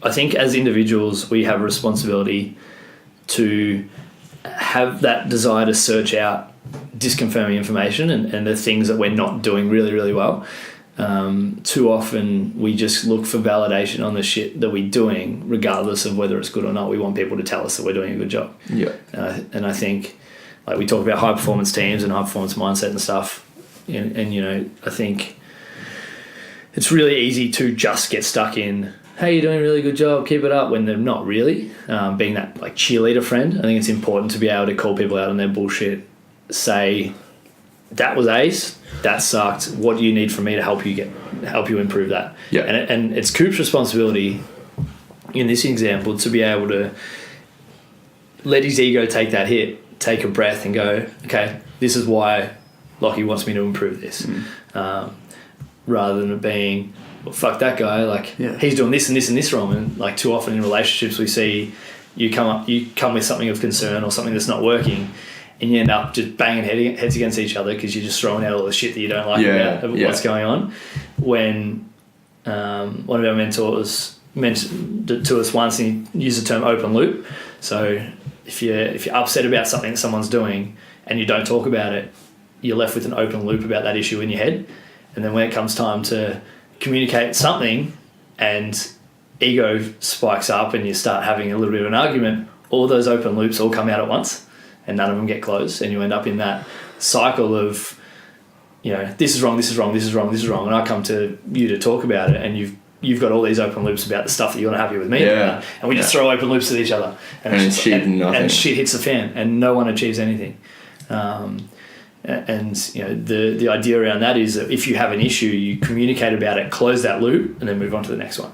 I think as individuals we have a responsibility to have that desire to search out disconfirming information and the things that we're not doing really, really well. Too often we just look for validation on the shit that we're doing, regardless of whether it's good or not. We want people to tell us that we're doing a good job. Yeah. And I think like we talk about high performance teams and high performance mindset and stuff, and you know, I think it's really easy to just get stuck in, hey, you're doing a really good job, keep it up, when they're not really. Being that like cheerleader friend, I think it's important to be able to call people out on their bullshit, say, that was ace, that sucked, what do you need from me to help you improve that? Yeah. And it's Coop's responsibility in this example to be able to let his ego take that hit, take a breath and go, okay, this is why Lockie wants me to improve this. Rather than it being, well, fuck that guy, like he's doing this and this and this wrong. And like too often in relationships we see you come with something of concern or something that's not working, and you end up just banging heads against each other because you're just throwing out all the shit that you don't like about what's going on. When one of our mentors mentioned it to us once, and he used the term open loop. So if you're upset about something that someone's doing and you don't talk about it, you're left with an open loop about that issue in your head. And then when it comes time to communicate something and ego spikes up and you start having a little bit of an argument, all those open loops all come out at once and none of them get closed, and you end up in that cycle of, you know, this is wrong, this is wrong, this is wrong, this is wrong, and I come to you to talk about it, and you've got all these open loops about the stuff that you're not happy with me about, and we just throw open loops at each other, and shit hits the fan, and no one achieves anything. And you know, the idea around that is that if you have an issue, you communicate about it, close that loop, and then move on to the next one.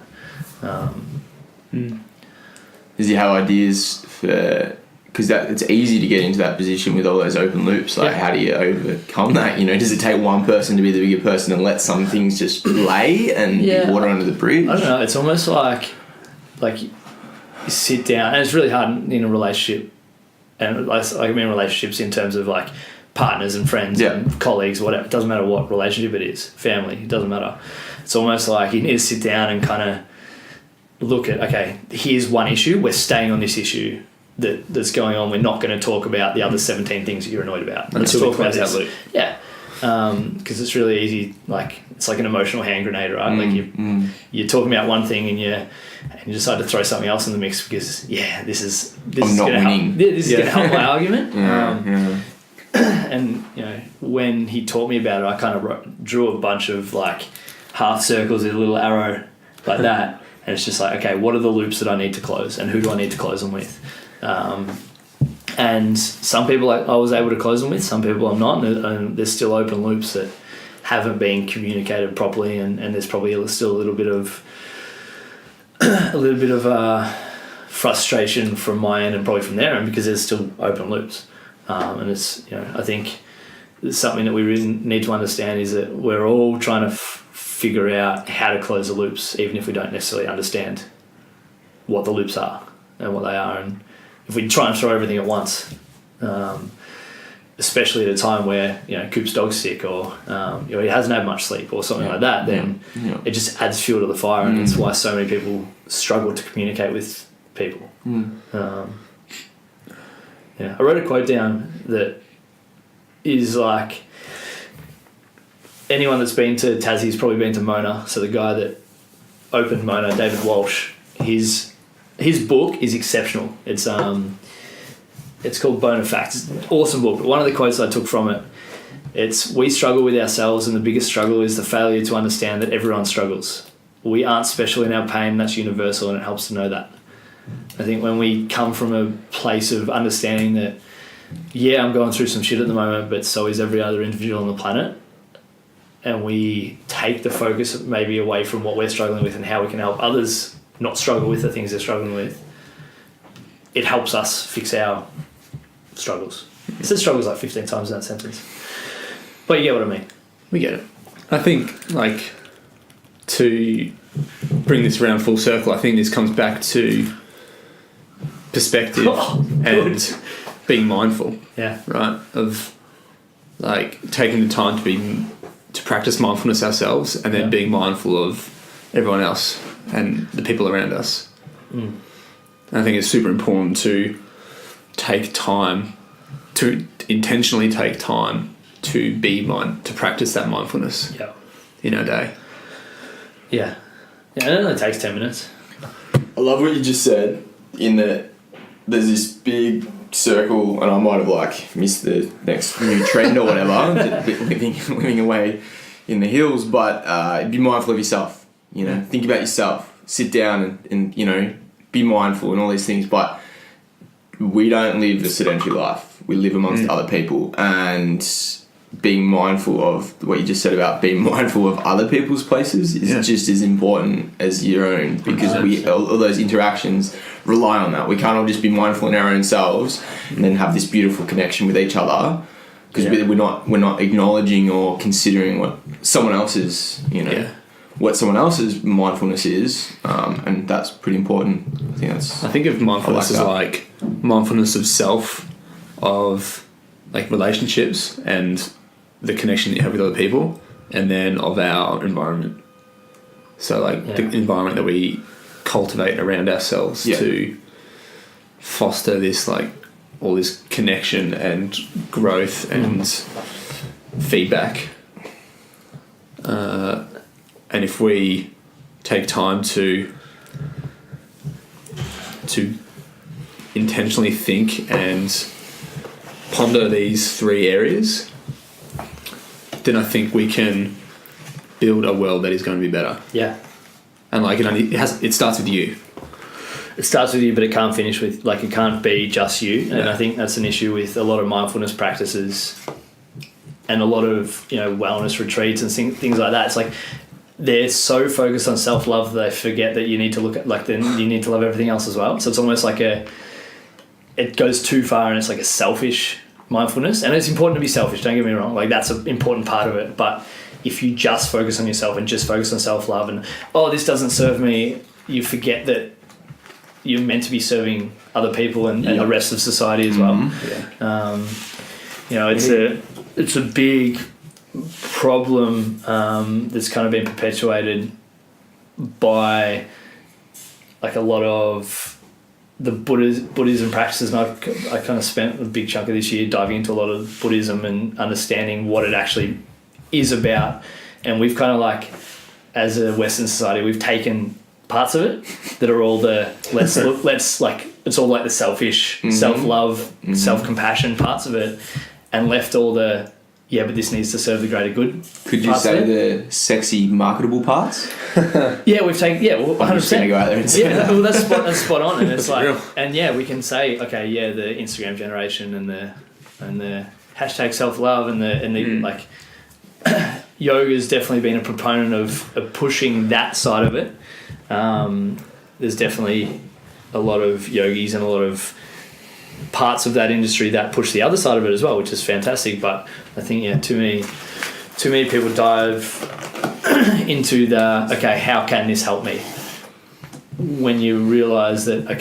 Does he have ideas for, because it's easy to get into that position with all those open loops, like how do you overcome that? You know, does it take one person to be the bigger person and let some things just lay and be water under the bridge? I don't know, it's almost like you sit down, and it's really hard in a relationship, and I mean relationships in terms of like partners and friends and colleagues, whatever. It doesn't matter what relationship it is, family, it doesn't matter. It's almost like you need to sit down and kind of look at, okay, here's one issue, we're staying on this issue that's going on, we're not going to talk about the other 17 things that you're annoyed about. Let's talk about that loop. Yeah. Because it's really easy, like it's like an emotional hand grenade, right? Like you're talking about one thing and you decide to throw something else in the mix because this is going to help my argument. And you know, when he taught me about it, I kind of drew a bunch of like half circles with a little arrow like that, and it's just like, okay, what are the loops that I need to close, and who do I need to close them with? And some people I was able to close them with, some people I'm not, and there's still open loops that haven't been communicated properly, and there's probably still a little bit of frustration from my end and probably from their end because there's still open loops. And it's, you know, I think it's something that we really need to understand is that we're all trying to figure out how to close the loops, even if we don't necessarily understand what the loops are and what they are. And if we try and throw everything at once, especially at a time where, you know, Coop's dog's sick or you know, he hasn't had much sleep or something like that, then it just adds fuel to the fire, and it's why so many people struggle to communicate with people. I wrote a quote down that is like, anyone that's been to Tassie's probably been to Mona. So the guy that opened Mona, David Walsh, his book is exceptional. It's called Bone of Facts. It's an awesome book. But one of the quotes I took from it, it's, we struggle with ourselves, and the biggest struggle is the failure to understand that everyone struggles. We aren't special in our pain. That's universal, and it helps to know that. I think when we come from a place of understanding that, I'm going through some shit at the moment, but so is every other individual on the planet, and we take the focus maybe away from what we're struggling with and how we can help others not struggle with the things they're struggling with, it helps us fix our struggles. It says struggles like 15 times in that sentence. But you get what I mean. We get it. I think, like, to bring this around full circle, I think this comes back to perspective and being mindful. Yeah. Right? Of like taking the time to practice mindfulness ourselves, and then being mindful of everyone else and the people around us. And I think it's super important to take time, to intentionally take time to to practice that mindfulness in our day. Yeah. Yeah, it only takes 10 minutes. I love what you just said, in that there's this big circle, and I might have like missed the next new trend or whatever, living away in the hills, but be mindful of yourself, you know, think about yourself, sit down and you know, be mindful and all these things, but we don't live a sedentary life. We live amongst other people, and being mindful of what you just said about being mindful of other people's places is just as important as your own, because all those interactions rely on that. We can't all just be mindful in our own selves and then have this beautiful connection with each other, because we're not acknowledging or considering what someone else's, you know, what someone else's mindfulness is, and that's pretty important. I think of mindfulness as like mindfulness of self, of like relationships and the connection that you have with other people, and then of our environment. So like the environment that we cultivate around ourselves to foster this, like, all this connection and growth and feedback. And if we take time to intentionally think and ponder these three areas, then I think we can build a world that is going to be better. Yeah. And like it starts with you. It starts with you, but it can't finish with, like, it can't be just you. And I think that's an issue with a lot of mindfulness practices and a lot of, you know, wellness retreats and things like that. It's like they're so focused on self-love that they forget that you need to look at, like, then you need to love everything else as well. So it's almost like it goes too far, and it's like a selfish mindfulness. And it's important to be selfish, don't get me wrong, like that's an important part of it. But if you just focus on yourself and just focus on self-love and, this doesn't serve me, you forget that you're meant to be serving other people and the rest of society as well. You know, it's a big problem that's kind of been perpetuated by like a lot of the Buddhism practices, and I kind of spent a big chunk of this year diving into a lot of Buddhism and understanding what it actually is about. And we've kind of, like, as a Western society, we've taken parts of it that are all the let's like, it's all like the selfish, self-love, self-compassion parts of it, and left all the but this needs to serve the greater good. Could you say the sexy, marketable parts? We've taken 100%. I'm just gonna go out there and say that. Well, that's spot on, and it's like, and we can say, okay, the Instagram generation and the hashtag self-love and the like. Yoga's definitely been a proponent of pushing that side of it. There's definitely a lot of yogis and a lot of parts of that industry that push the other side of it as well, which is fantastic. But I think too many people dive into the how can this help me, when you realise that I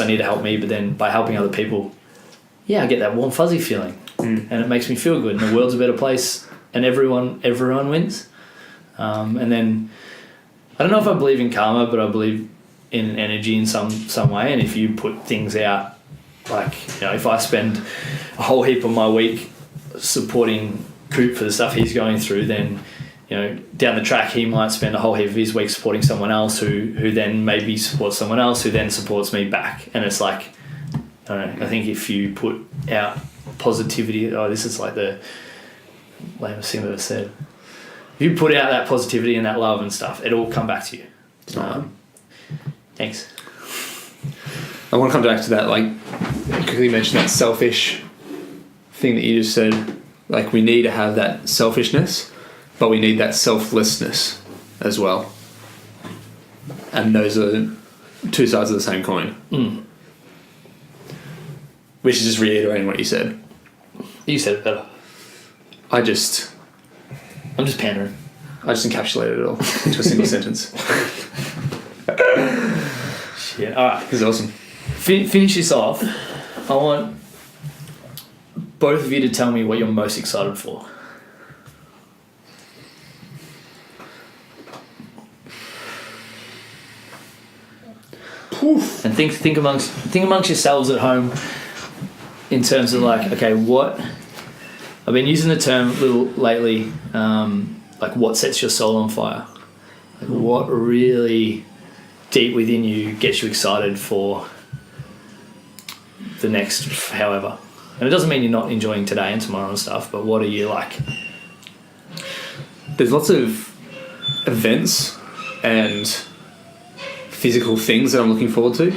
need to help me, but then by helping other people, I get that warm fuzzy feeling, and it makes me feel good, and the world's a better place, and everyone wins. And then I don't know if I believe in karma, but I believe in energy in some way. And if you put things out, like, if I spend a whole heap of my week supporting Coop for the stuff he's going through, then down the track he might spend a whole heap of his week supporting someone else who then maybe supports someone else who then supports me back. And it's like, I don't know, I think if you put out positivity, this is like the lamest thing I've ever said. If you put out that positivity and that love and stuff, it'll all come back to you. Thanks. I want to come back to that, like, quickly mention that selfish thing that you just said. Like, we need to have that selfishness, but we need that selflessness as well. And those are two sides of the same coin. Which is just reiterating what you said. You said it better. I'm just pandering. I just encapsulated it all into a single sentence. Shit. All right. This is awesome. Finish this off. I want both of you to tell me what you're most excited for. Poof. And think amongst yourselves at home in terms of, like, okay, what I've been using the term a little lately, like, what sets your soul on fire? Like, what really deep within you gets you excited for the next however. And it doesn't mean you're not enjoying today and tomorrow and stuff, but what are you like? There's lots of events and physical things that I'm looking forward to,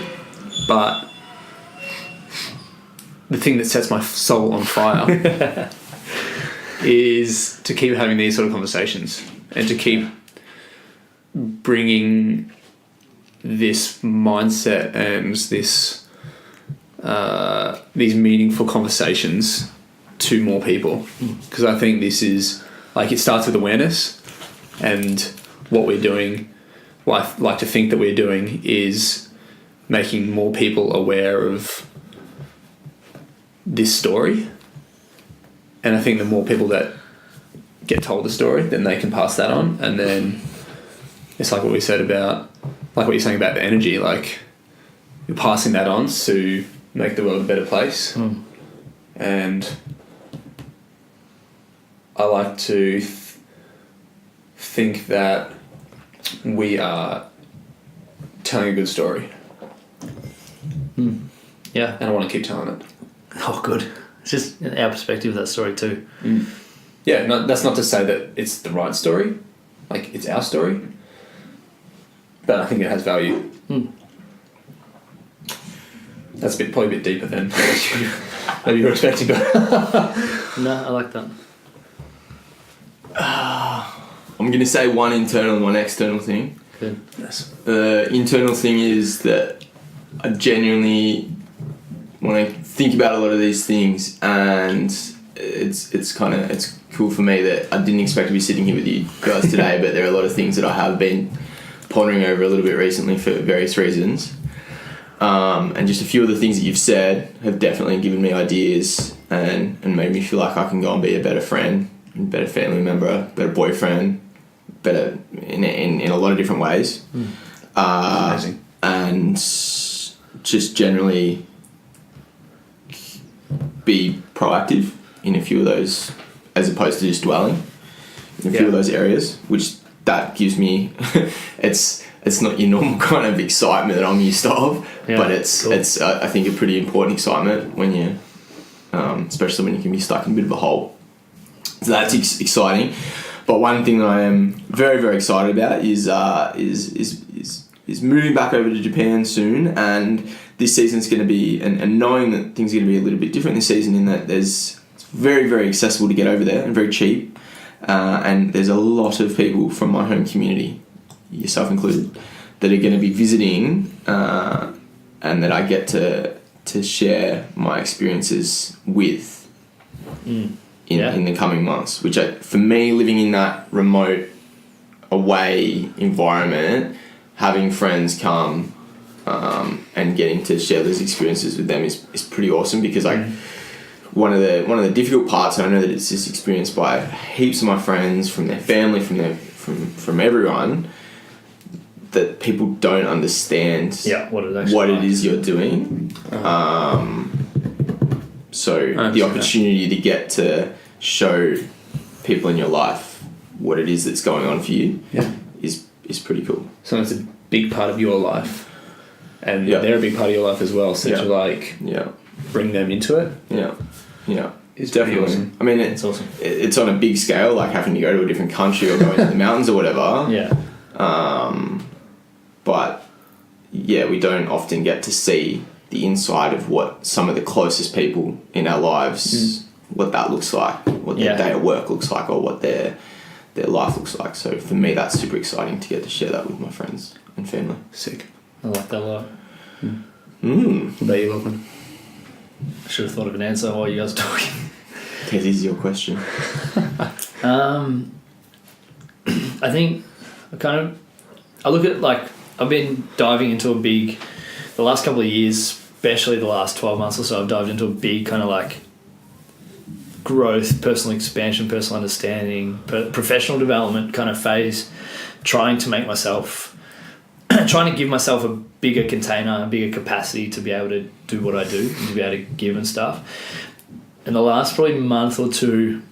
but the thing that sets my soul on fire is to keep having these sort of conversations and to keep bringing this mindset and this these meaningful conversations to more people, because I think this is like, it starts with awareness, and what we're doing, what I like to think that we're doing, is making more people aware of this story. And I think the more people that get told the story, then they can pass that on. And then it's like what we said about, like what you're saying about the energy, like you're passing that on to make the world a better place. And I like to think that we are telling a good story. Yeah. And I want to keep telling it. Oh, good. It's just our perspective of that story too. Yeah, that's not to say that it's the right story. Like, it's our story. But I think it has value. That's probably a bit deeper than maybe you were expecting. But No, I like that. I'm going to say one internal and one external thing. Good. yes. The internal thing is that I genuinely want to think about a lot of these things, and it's cool for me that I didn't expect to be sitting here with you guys today, but there are a lot of things that I have been pondering over a little bit recently for various reasons. And just a few of the things that you've said have definitely given me ideas and made me feel like I can go and be a better friend, a better family member, better boyfriend, better in a lot of different ways. Amazing. And just generally be proactive in a few of those, as opposed to just dwelling in a few of those areas, which that gives me it's not your normal kind of excitement that I'm used to of, but it's I think a pretty important excitement when you especially when you can be stuck in a bit of a hole. So that's exciting. But one thing that I am very, very excited about is moving back over to Japan soon, and this season's going to be, and knowing that things are going to be a little bit different this season, in that it's very, very accessible to get over there and very cheap, and there's a lot of people from my home community, yourself included, that are going to be visiting, and that I get to share my experiences with in the coming months, which for me, living in that remote away environment, having friends come and getting to share those experiences with them is pretty awesome, because one of the difficult parts, and I know that it's just experienced by heaps of my friends, from their family, from everyone, that people don't understand what it is you're doing. So the opportunity to get to show people in your life what it is that's going on for you is pretty cool. So it's a big part of your life, and they're a big part of your life as well. So to bring them into it. It's definitely awesome. I mean, it's awesome. It's on a big scale, like having to go to a different country or go into the mountains or whatever. But we don't often get to see the inside of what some of the closest people in our lives, what that looks like, what their day at work looks like, or what their life looks like. So for me, that's super exciting to get to share that with my friends and family. Sick. I like that a lot. What about you, Lachlan? I should have thought of an answer while you guys were talking. Okay, this is your question. I think I look at, like, I've been diving into the last couple of years, especially the last 12 months or so, I've dived into a big kind of like growth, personal expansion, personal understanding, professional development kind of phase, trying to give myself a bigger container, a bigger capacity to be able to do what I do and to be able to give and stuff. In the last probably month or two,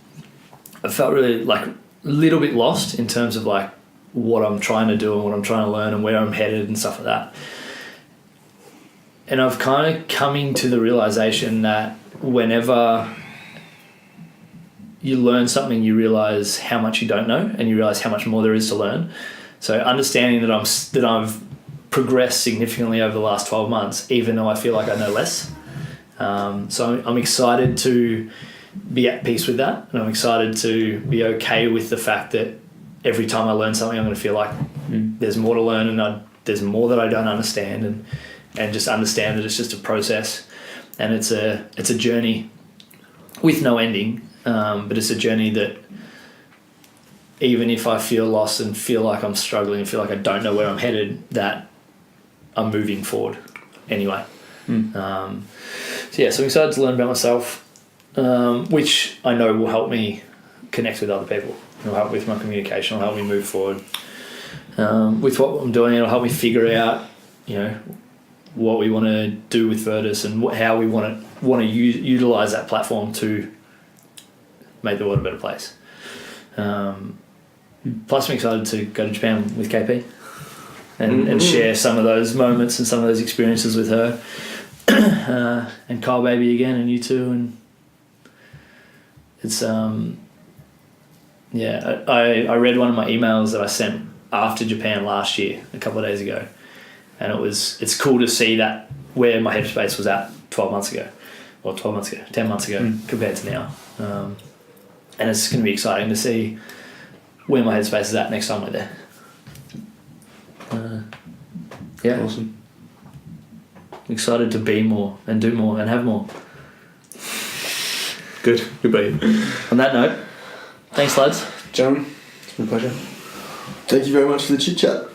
I felt really like a little bit lost in terms of like what I'm trying to do and what I'm trying to learn and where I'm headed and stuff like that. And I've kind of coming to the realization that whenever you learn something, you realize how much you don't know, and you realize how much more there is to learn. So understanding that I've progressed significantly over the last 12 months, even though I feel like I know less. So I'm excited to be at peace with that, and I'm excited to be okay with the fact that every time I learn something, I'm going to feel like there's more to learn, and there's more that I don't understand, and just understand that it's just a process, and it's a journey with no ending, but it's a journey that even if I feel lost and feel like I'm struggling and feel like I don't know where I'm headed, that I'm moving forward anyway. So I'm excited to learn about myself, which I know will help me connect with other people. It'll help with my communication. It'll help me move forward with what I'm doing. It'll help me figure out, what we want to do with Virtus and how we want to utilize that platform to make the world a better place. Plus, I'm excited to go to Japan with KP and share some of those moments and some of those experiences with her, and Kyle Baby again, and you too. And it's I read one of my emails that I sent after Japan last year, a couple of days ago, and it's cool to see that where my headspace was at 10 months ago compared to now, and it's going to be exciting to see where my headspace is at next time we're there. Awesome. Excited to be more and do more and have more. Good beat. On that note, thanks lads. Gentlemen, it's been a pleasure. Thank you very much for the chit chat.